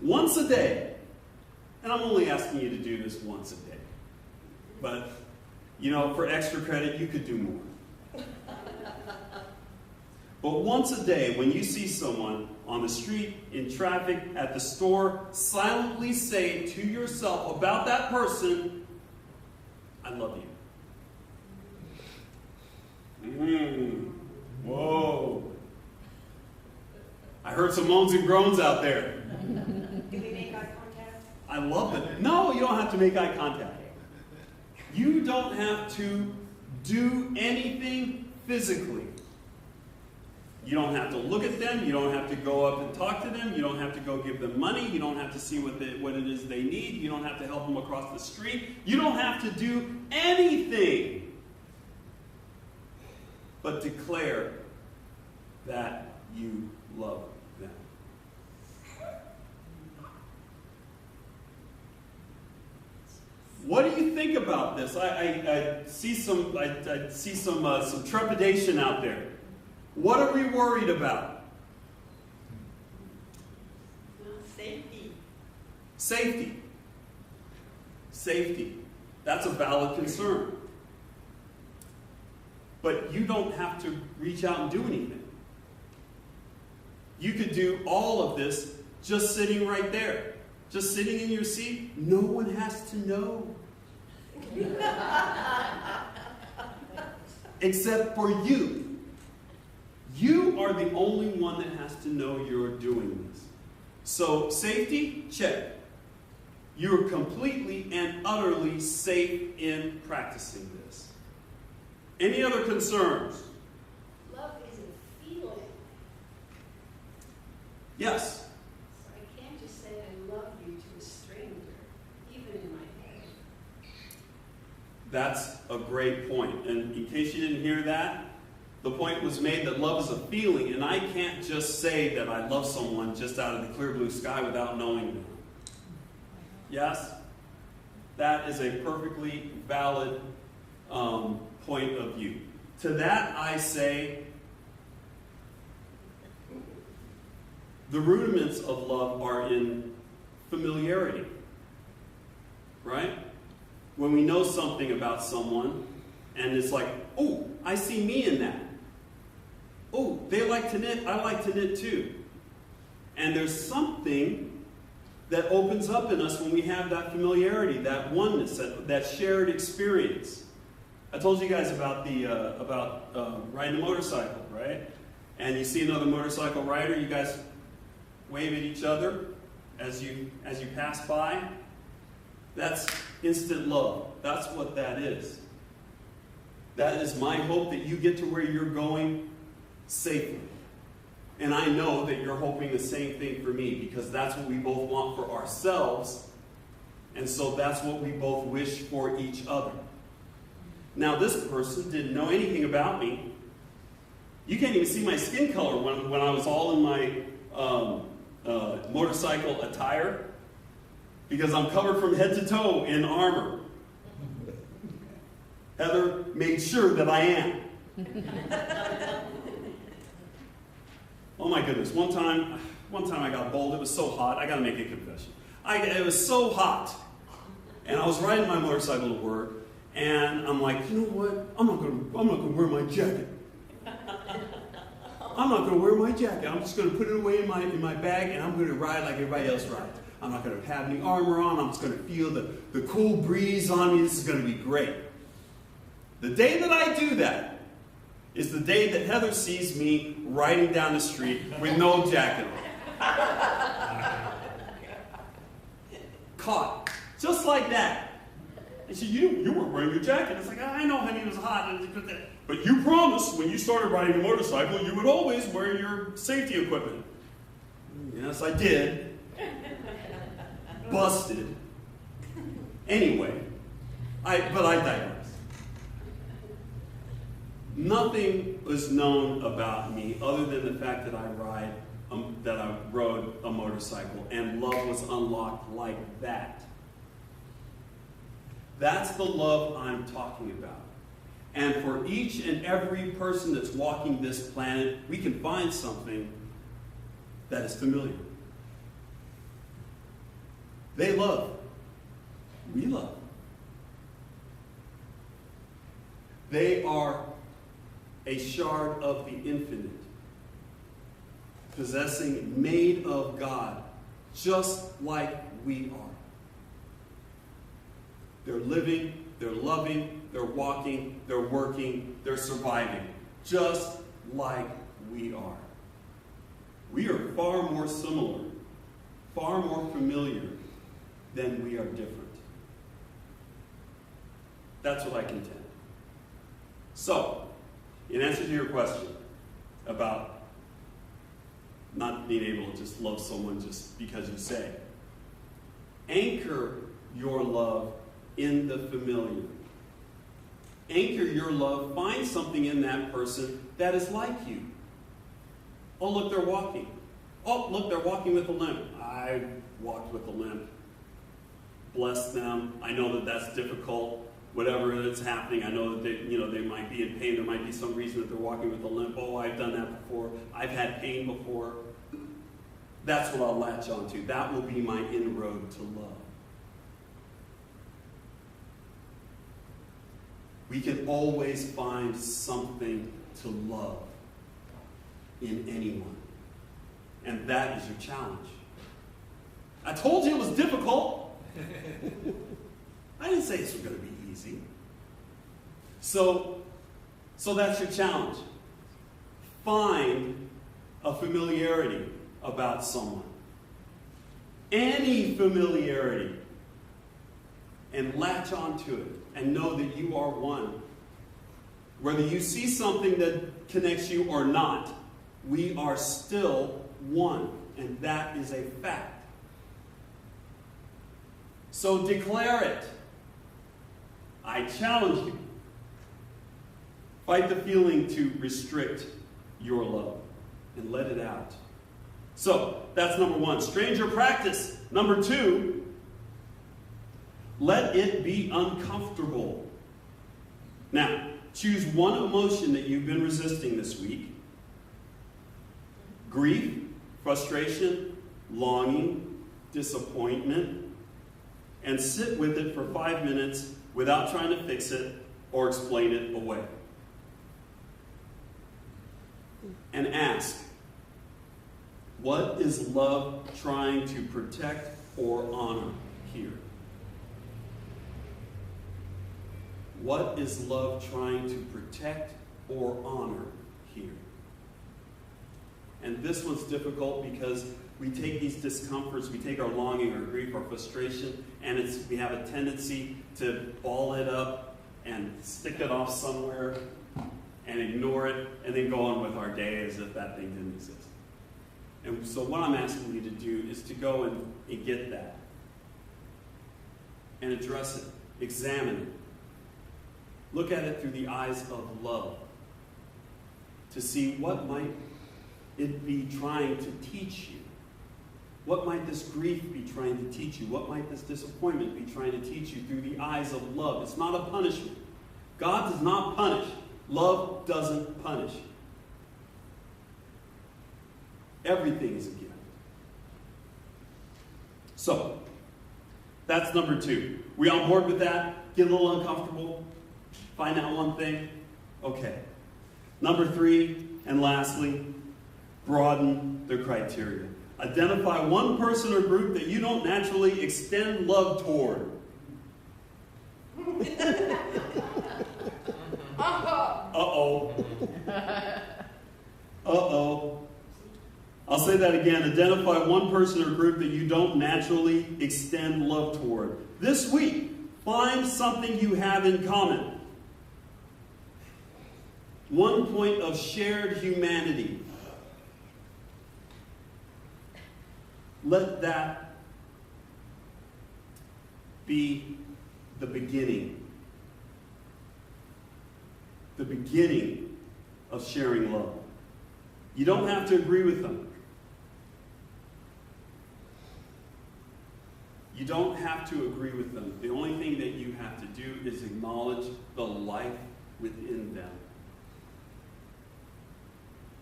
Once a day, and I'm only asking you to do this once a day, but for extra credit, you could do more. But once a day, when you see someone on the street, in traffic, at the store, silently say to yourself about that person, I love you. Whoa. I heard some moans and groans out there. Do we make eye contact? I love it. No, you don't have to make eye contact. You don't have to do anything physically. You don't have to look at them. You don't have to go up and talk to them. You don't have to go give them money. You don't have to see what it is they need. You don't have to help them across the street. You don't have to do anything but declare that you love them. What do you think about this? I see some trepidation out there. What are we worried about? Safety. Safety. Safety. That's a valid concern. But you don't have to reach out and do anything. You could do all of this just sitting right there. Just sitting in your seat. No one has to know. Except for you. You are the only one that has to know you're doing this. So, safety, check. You're completely and utterly safe in practicing this. Any other concerns? Love is a feeling. Yes. So I can't just say I love you to a stranger, even in my head. That's a great point. And in case you didn't hear that, the point was made that love is a feeling, and I can't just say that I love someone just out of the clear blue sky without knowing them. Yes? That is a perfectly valid point of view. To that I say, the rudiments of love are in familiarity. Right? When we know something about someone, and it's like, oh, I see me in that. Oh, they like to knit, I like to knit too. And there's something that opens up in us when we have that familiarity, that oneness, that shared experience. I told you guys about riding a motorcycle, right? And you see another motorcycle rider, you guys wave at each other as you pass by. That's instant love. That's what that is. That is my hope, that you get to where you're going safely. And I know that you're hoping the same thing for me, because that's what we both want for ourselves. And so that's what we both wish for each other. Now, this person didn't know anything about me. You can't even see my skin color when I was all in my motorcycle attire, because I'm covered from head to toe in armor. Heather made sure that I am. Oh my goodness, one time I got bold. It was so hot. I got to make a confession. It was so hot. And I was riding my motorcycle to work, and I'm like, you know what? I'm not gonna wear my jacket. I'm not gonna wear my jacket. I'm just gonna put it away in my bag, and I'm gonna ride like everybody else rides. I'm not gonna have any armor on. I'm just gonna feel the cool breeze on me. This is gonna be great. The day that I do that is the day that Heather sees me riding down the street with no jacket on. Caught. Just like that. And she, you weren't wearing your jacket. It's like, I know, honey, it was hot. But you promised when you started riding a motorcycle, you would always wear your safety equipment. Yes, I did. Busted. Anyway, but I digress. Nothing was known about me other than the fact that I rode a motorcycle, and love was unlocked like that. That's the love I'm talking about. And for each and every person that's walking this planet, we can find something that is familiar. They love. We love. They are a shard of the infinite, possessing, made of God, just like we are. They're living they're loving, they're walking, they're working, they're surviving, just like we are. We are far more similar, far more familiar than we are different. That's what I contend. So, in answer to your question about not being able to just love someone just because you say, anchor your love in the familiar. Anchor your love, find something in that person that is like you. Oh, look, they're walking. Oh, look, they're walking with a limp. I walked with a limp. Bless them. I know that that's difficult. Whatever is happening, I know that they might be in pain. There might be some reason that they're walking with a limp. Oh, I've done that before. I've had pain before. That's what I'll latch onto. That will be my inroad to love. We can always find something to love in anyone. And that is your challenge. I told you it was difficult. I didn't say this was going to be easy. So that's your challenge. Find a familiarity about someone. Any familiarity. And latch onto it. And know that you are one. Whether you see something that connects you or not, we are still one. And that is a fact. So declare it. I challenge you. Fight the feeling to restrict your love and let it out. So, that's number one. Stranger practice. Number two, let it be uncomfortable. Now, choose one emotion that you've been resisting this week. Grief, frustration, longing, disappointment, and sit with it for 5 minutes without trying to fix it or explain it away. And ask, what is love trying to protect or honor here? What is love trying to protect or honor here? And this one's difficult because we take these discomforts, we take our longing, our grief, our frustration, and we have a tendency to ball it up and stick it off somewhere and ignore it and then go on with our day as if that thing didn't exist. And so what I'm asking you to do is to go and get that and address it, examine it. Look at it through the eyes of love to see what might it be trying to teach you. What might this grief be trying to teach you? What might this disappointment be trying to teach you through the eyes of love? It's not a punishment. God does not punish. Love doesn't punish. Everything is a gift. So, that's number two. We on board with that? Get a little uncomfortable? Find out one thing? Okay. Number three, and lastly, broaden the criteria. Identify one person or group that you don't naturally extend love toward. Uh-oh. Uh-oh. I'll say that again. Identify one person or group that you don't naturally extend love toward. This week, find something you have in common. One point of shared humanity. Let that be the beginning. The beginning of sharing love. You don't have to agree with them. You don't have to agree with them. The only thing that you have to do is acknowledge the life within them.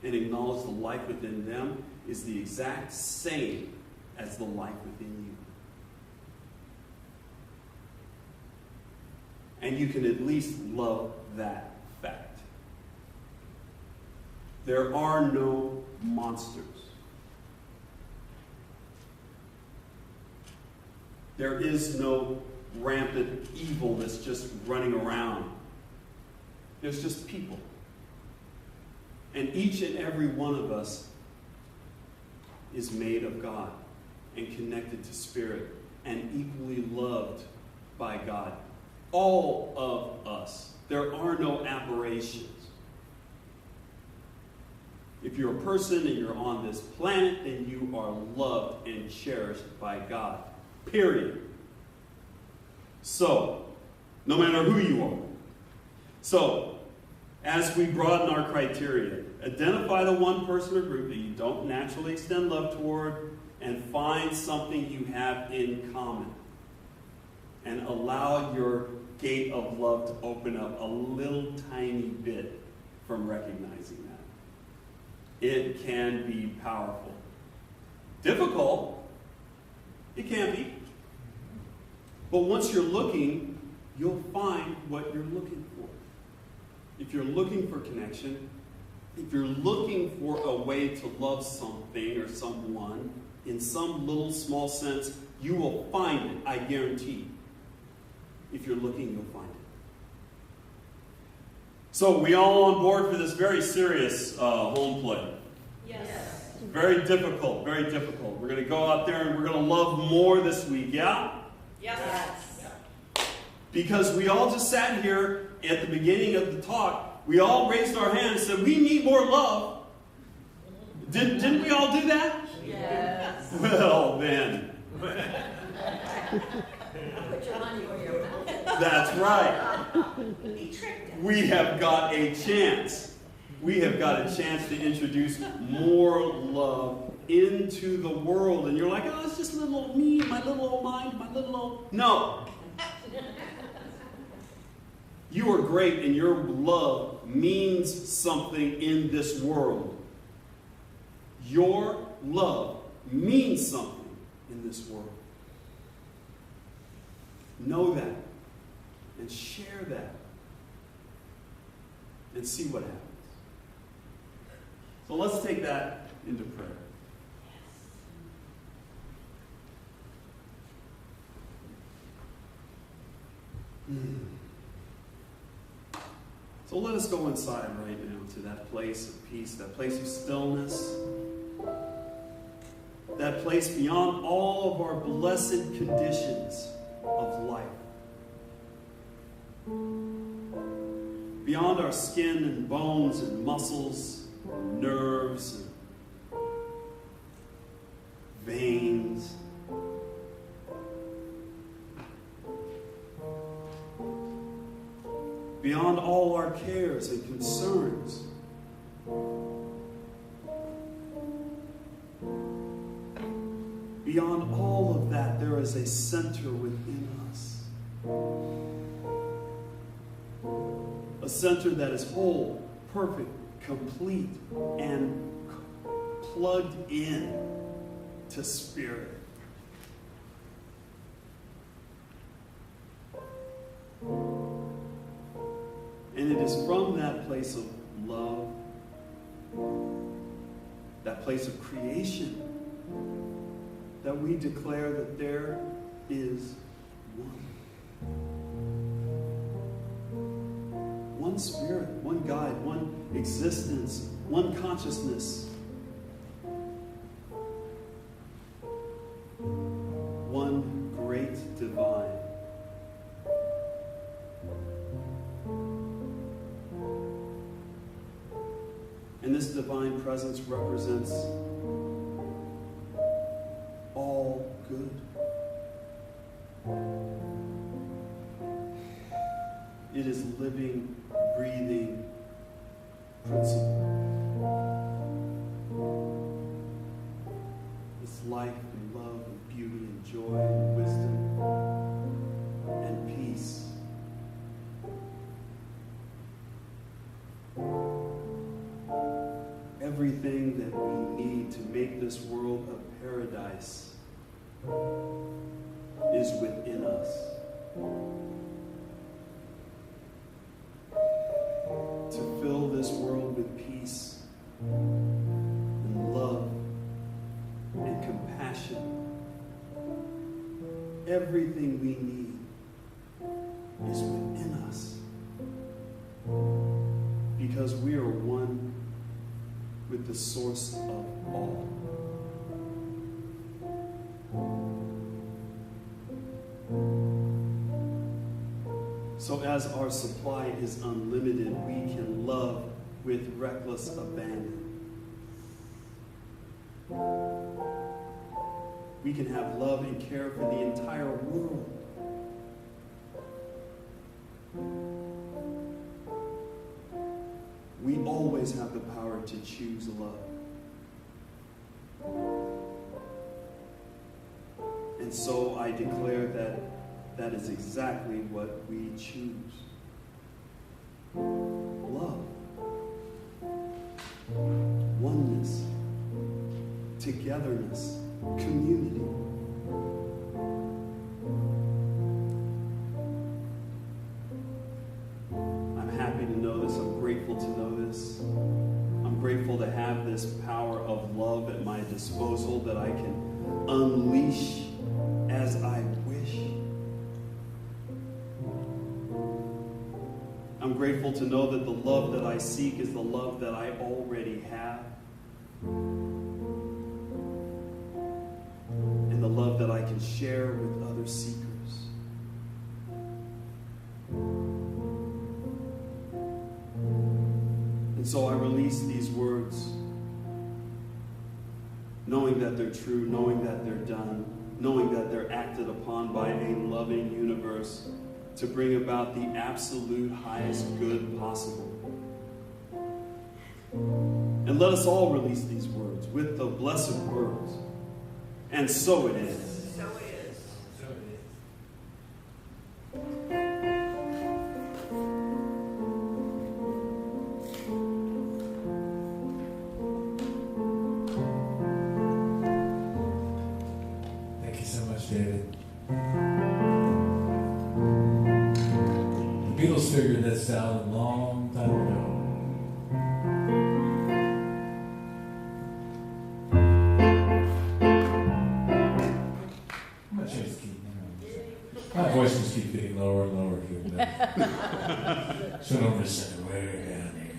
And acknowledge the life within them is the exact same as the life within you. And you can at least love that fact. There are no monsters. There is no rampant evil that's just running around. There's just people. And each and every one of us is made of God and connected to Spirit and equally loved by God. All of us. There are no aberrations. If you're a person and you're on this planet, then you are loved and cherished by God. Period. So, no matter who you are. So, as we broaden our criteria, identify the one person or group that you don't naturally extend love toward, and find something you have in common. And allow your gate of love to open up a little tiny bit from recognizing that. It can be powerful. Difficult. It can be. But once you're looking, you'll find what you're looking for. If you're looking for connection, if you're looking for a way to love something or someone in some little small sense, you will find it, I guarantee. If you're looking, you'll find it. So, we all on board for this very serious home play? Yes. Very difficult, very difficult. We're going to go out there and we're going to love more this week, yeah? Yes. Because we all just sat here at the beginning of the talk, we all raised our hands and said, we need more love. Didn't we all do that? Yes. Well, then. Put your money where your mouth is. That's right. He tricked us. We have got a chance. We have got a chance to introduce more love into the world. And you're like, oh, it's just little old me, my little old mind, my little old... No. You are great, and your love means something in this world. Your love means something in this world. Know that, and share that, and see what happens. So let's take that into prayer. So let us go inside right now to that place of peace, that place of stillness, that place beyond all of our blessed conditions of life. Beyond our skin and bones and muscles, nerves and veins. Beyond all our cares and concerns. Beyond all of that, there is a center within us. A center that is whole, perfect, complete, and plugged in to Spirit. And it is from that place of love, that place of creation, that we declare that there is one. One Spirit, one guide, one existence, one consciousness. One great divine. And this divine presence represents all good. It is living, breathing principle. It's life and love and beauty and joy and wisdom and peace. Everything that we need to make this world a paradise is within us. To fill this world with peace and love and compassion. Everything we need So as our supply is unlimited, we can love with reckless abandon. We can have love and care for the entire world. We always have the power to choose love. And so I declare that that is exactly what we choose. Love. Oneness. Togetherness. Community. I'm happy to know this. I'm grateful to know this. I'm grateful to have this power of love at my disposal that I can unleash as I wish. I'm grateful to know that the love that I seek is the love that I already have. And the love that I can share with other seekers. And so I release these words, knowing that they're true, knowing that they're done, knowing that they're acted upon by a loving universe to bring about the absolute highest good possible. And let us all release these words with the blessed words. And so it is. So it is. Thank you so much, David. The Beatles figured this out a long time ago. I'm gonna change the key. My voice just keeps getting lower and lower here. So don't miss it way down here.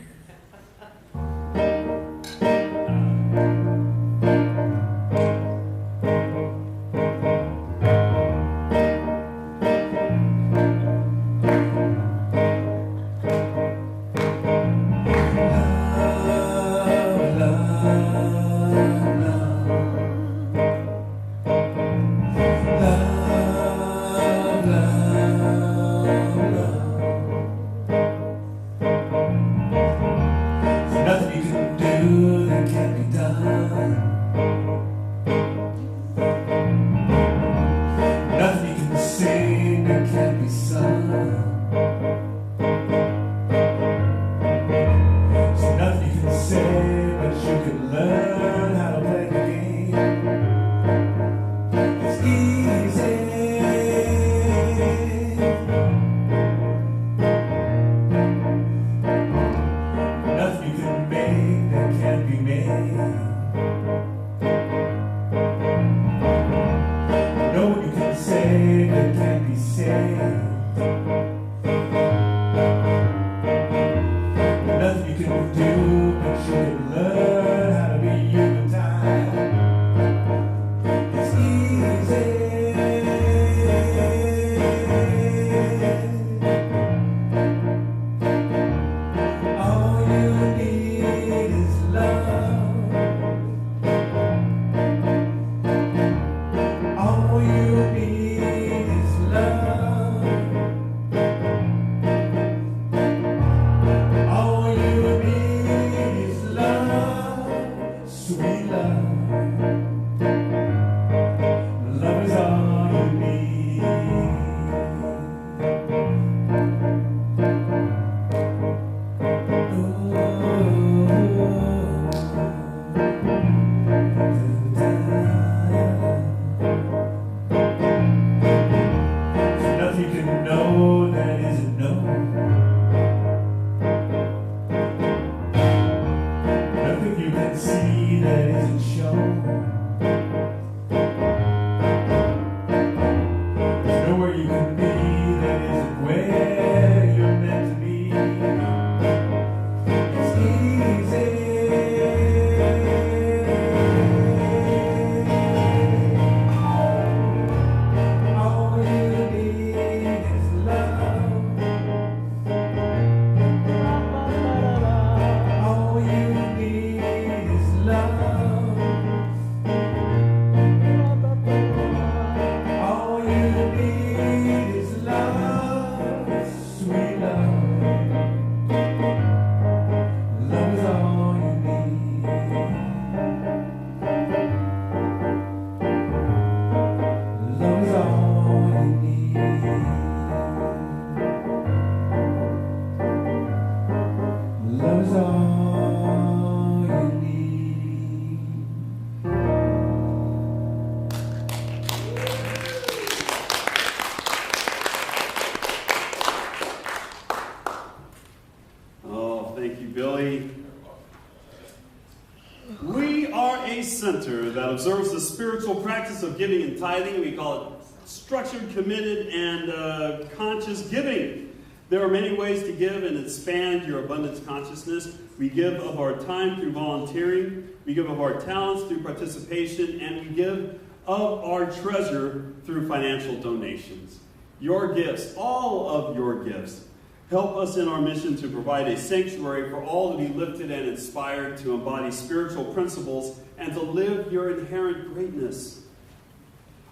center that observes the spiritual practice of giving and tithing. We call it structured, committed, and conscious giving. There are many ways to give and expand your abundance consciousness. We give of our time through volunteering. We give of our talents through participation. And we give of our treasure through financial donations. Your gifts, all of your gifts, help us in our mission to provide a sanctuary for all to be lifted and inspired to embody spiritual principles and to live your inherent greatness.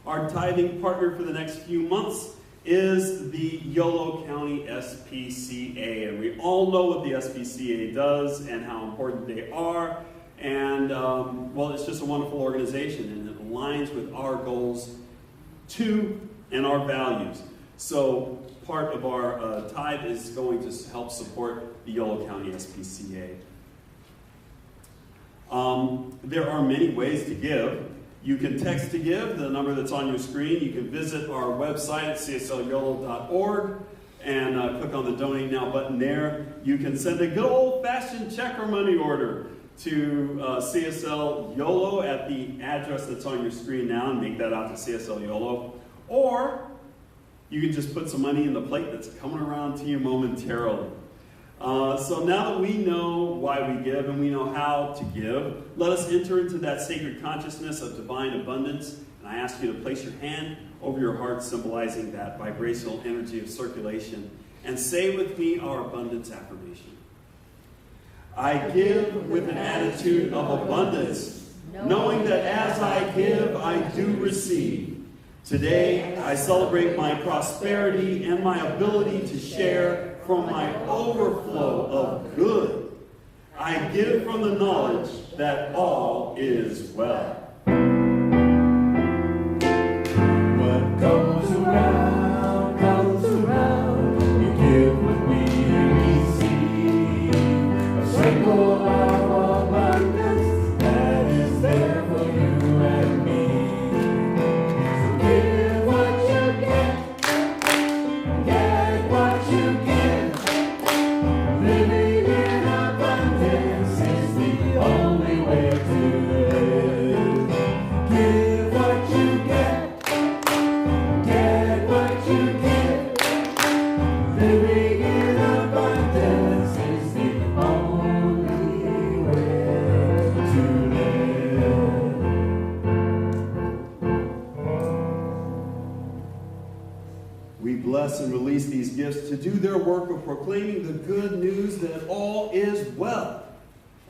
Our tithing partner for the next few months is the Yolo County SPCA. And we all know what the SPCA does and how important they are. And, well, it's just a wonderful organization, and it aligns with our goals too and our values. So part of our tithe is going to help support the Yolo County SPCA. There are many ways to give. You can text to give, the number that's on your screen. You can visit our website at cslyolo.org and click on the Donate Now button there. You can send a good old-fashioned check or money order to CSL Yolo at the address that's on your screen now and make that out to CSL Yolo. Or you can just put some money in the plate that's coming around to you momentarily. So now that we know why we give and we know how to give, let us enter into that sacred consciousness of divine abundance. And I ask you to place your hand over your heart, symbolizing that vibrational energy of circulation. And say with me our abundance affirmation. I give with an attitude of abundance, knowing that as I give, I do receive. Today, I celebrate my prosperity and my ability to share from my overflow of good. I give from the knowledge that all is well. What goes around comes around. You give what we receive. A circle of abundance that is there for you and me. So give what you get what you give. Living in abundance is the only way to live. Give what you get what you give. Living in abundance is the only way to live. We bless and release these gifts to do their work of proclaiming the good news that all is well.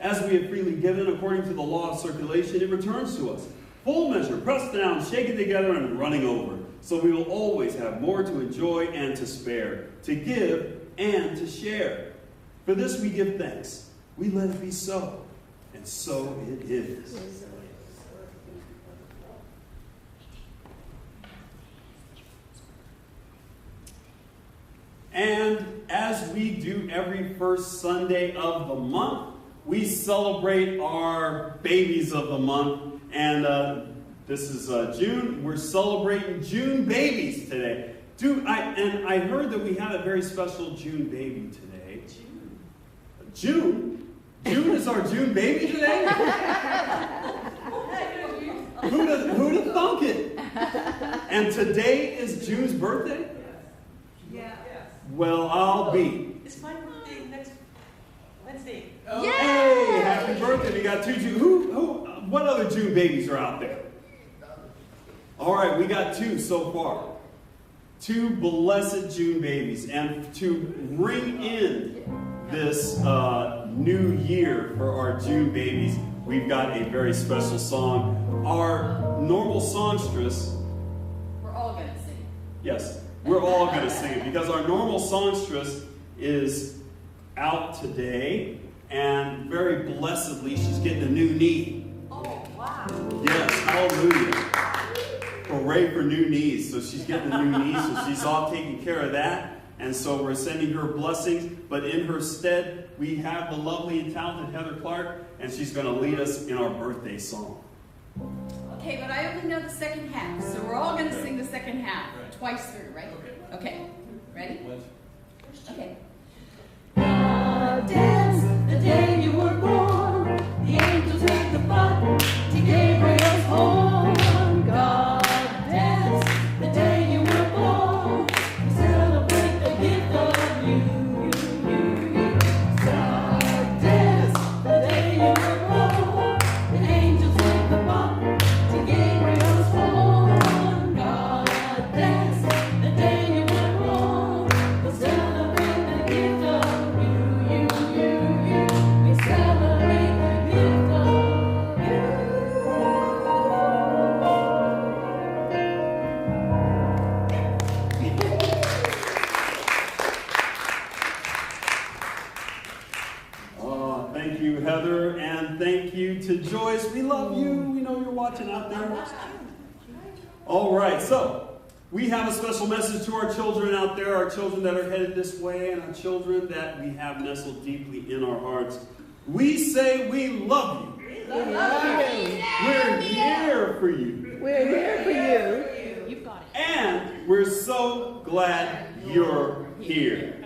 As we have freely given, according to the law of circulation, it returns to us. Full measure, pressed down, shaken together, and running over. So we will always have more to enjoy and to spare, to give and to share. For this we give thanks. We let it be so. And so it is. And as we do every first Sunday of the month, we celebrate our babies of the month. And this is June. We're celebrating June babies today. I heard that we had a very special June baby today. June? June is our June baby today? Who'd have thunk it? And today is June's birthday? Yeah. Well, I'll be. It's my birthday next Wednesday. Oh, hey, happy birthday. We got two June. What other June babies are out there? All right, we got two so far. Two blessed June babies. And to ring in this new year for our June babies, we've got a very special song. Our normal songstress. We're all going to sing. Yes. We're all going to sing it because our normal songstress is out today, and very blessedly, she's getting a new knee. Oh, wow. Yes, hallelujah. Hooray for new knees. So she's getting a new knee, so she's all taking care of that. And so we're sending her blessings, but in her stead, we have the lovely and talented Heather Clark, and she's going to lead us in our birthday song. Okay, but I only know the second half, so we're all going to sing the second half twice through, right? Okay. Ready? Okay. God danced the day you were born. The angels heard the fun. He gave to Joyce. We love you. We know you're watching out there. All right, so we have a special message to our children out there, our children that are headed this way, and our children that we have nestled deeply in our hearts. We say we love you. We love you. We're here for you. We're here for you. You've got it. And we're so glad you're here.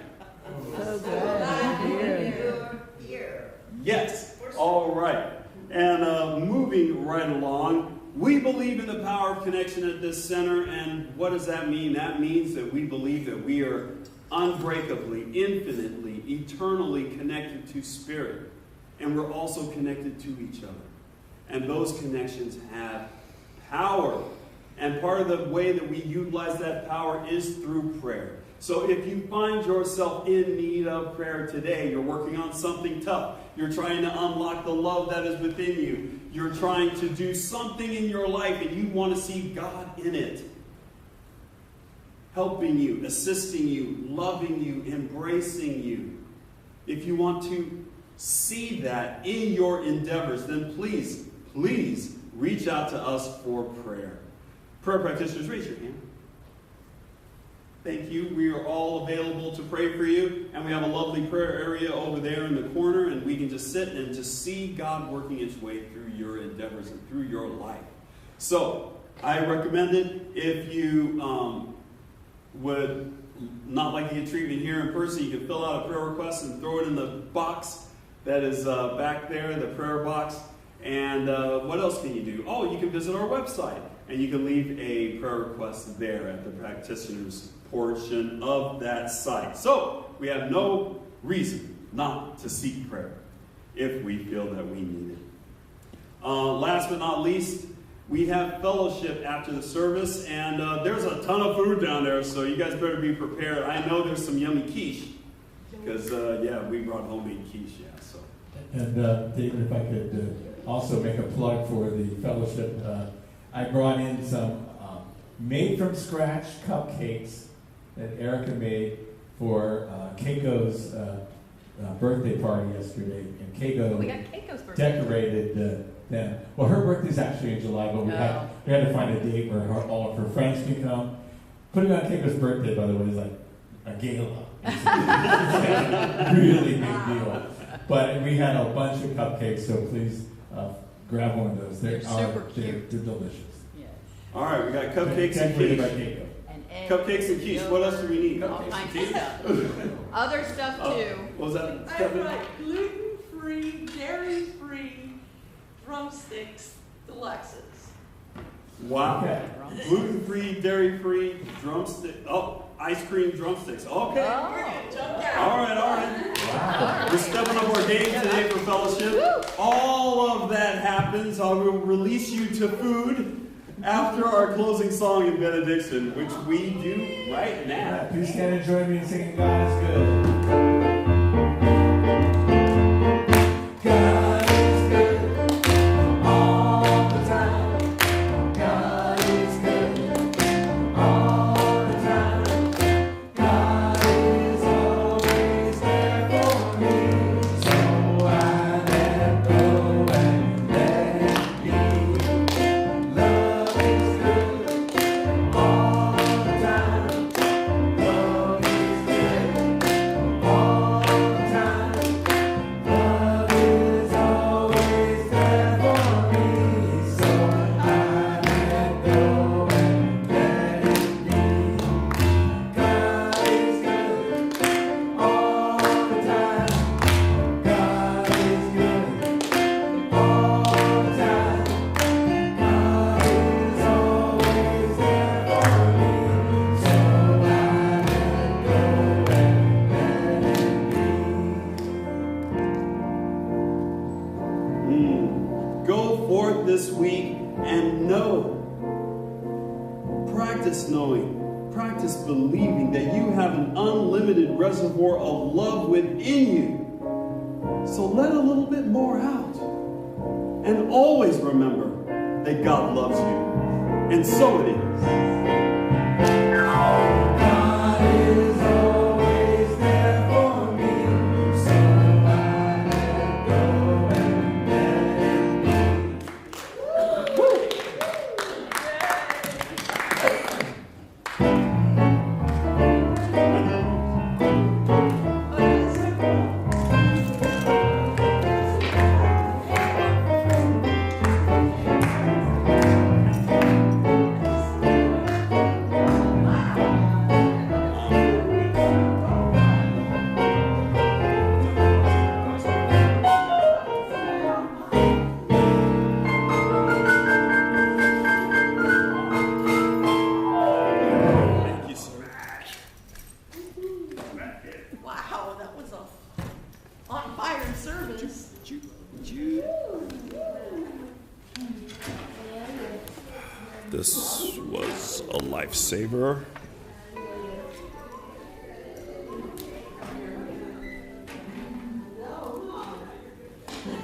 So glad you're here. Yes. All right. And moving right along, we believe in the power of connection at this center. And what does that mean? That means that we believe that we are unbreakably, infinitely, eternally connected to Spirit. And we're also connected to each other. And those connections have power. And part of the way that we utilize that power is through prayer. So if you find yourself in need of prayer today, you're working on something tough, you're trying to unlock the love that is within you, you're trying to do something in your life and you want to see God in it, helping you, assisting you, loving you, embracing you. If you want to see that in your endeavors, then please reach out to us for prayer. Prayer practitioners, raise your hand. Thank you. We are all available to pray for you. And we have a lovely prayer area over there in the corner. And we can just sit and just see God working His way through your endeavors and through your life. So, I recommend it. If you would not like to get treatment here in person, you can fill out a prayer request and throw it in the box that is back there, the prayer box. And what else can you do? Oh, you can visit our website. And you can leave a prayer request there at the practitioner's portion of that site. So, we have no reason not to seek prayer if we feel that we need it. Last but not least, we have fellowship after the service, and there's a ton of food down there, so you guys better be prepared. I know there's some yummy quiche, because, we brought homemade quiche, yeah, so. And David, if I could also make a plug for the fellowship, I brought in some made-from-scratch cupcakes that Erica made for Keiko's birthday party yesterday. And Keiko We got Keiko's birthday. decorated them. Well, her birthday's actually in July, but we had to find a date where all of her friends can come. Putting on Keiko's birthday, by the way, is like a gala. It's a really big deal. But we had a bunch of cupcakes, so please grab one of those. They're super cute. They're delicious. Yes. All right, we got cupcakes and Decorated by quiche. Keiko. And eggs. Cupcakes and quiche. What else do we need? All Cupcakes and kinds of quiche. stuff. Other stuff too. What was that, I Stephanie? write gluten-free, dairy-free drumsticks deluxes. Wow. Okay. Gluten-free, dairy-free, drumstick. Oh, ice cream drumsticks. Okay. Oh. All right. Wow. We're stepping up our game today for fellowship. All of that happens. I will release you to food after our closing song and benediction, which we do right now. Please stand and join me in singing God is Good. God is good all the time. God is good all the time. God is always there for me. So I let go and let it be. Love is good all the time. Love is good all the time. Love is always there for me. So I let go and let it be. God is good all the time. God is good all the time. God is always there for me. So I let go and let it be. Go forth this week and know. Practice knowing. Practice believing that you have an unlimited reservoir of love within you. So let a little bit more out. And always remember that God loves you. And so it is. God is always there for me, so I let go and let it be. on fire service. This was a lifesaver.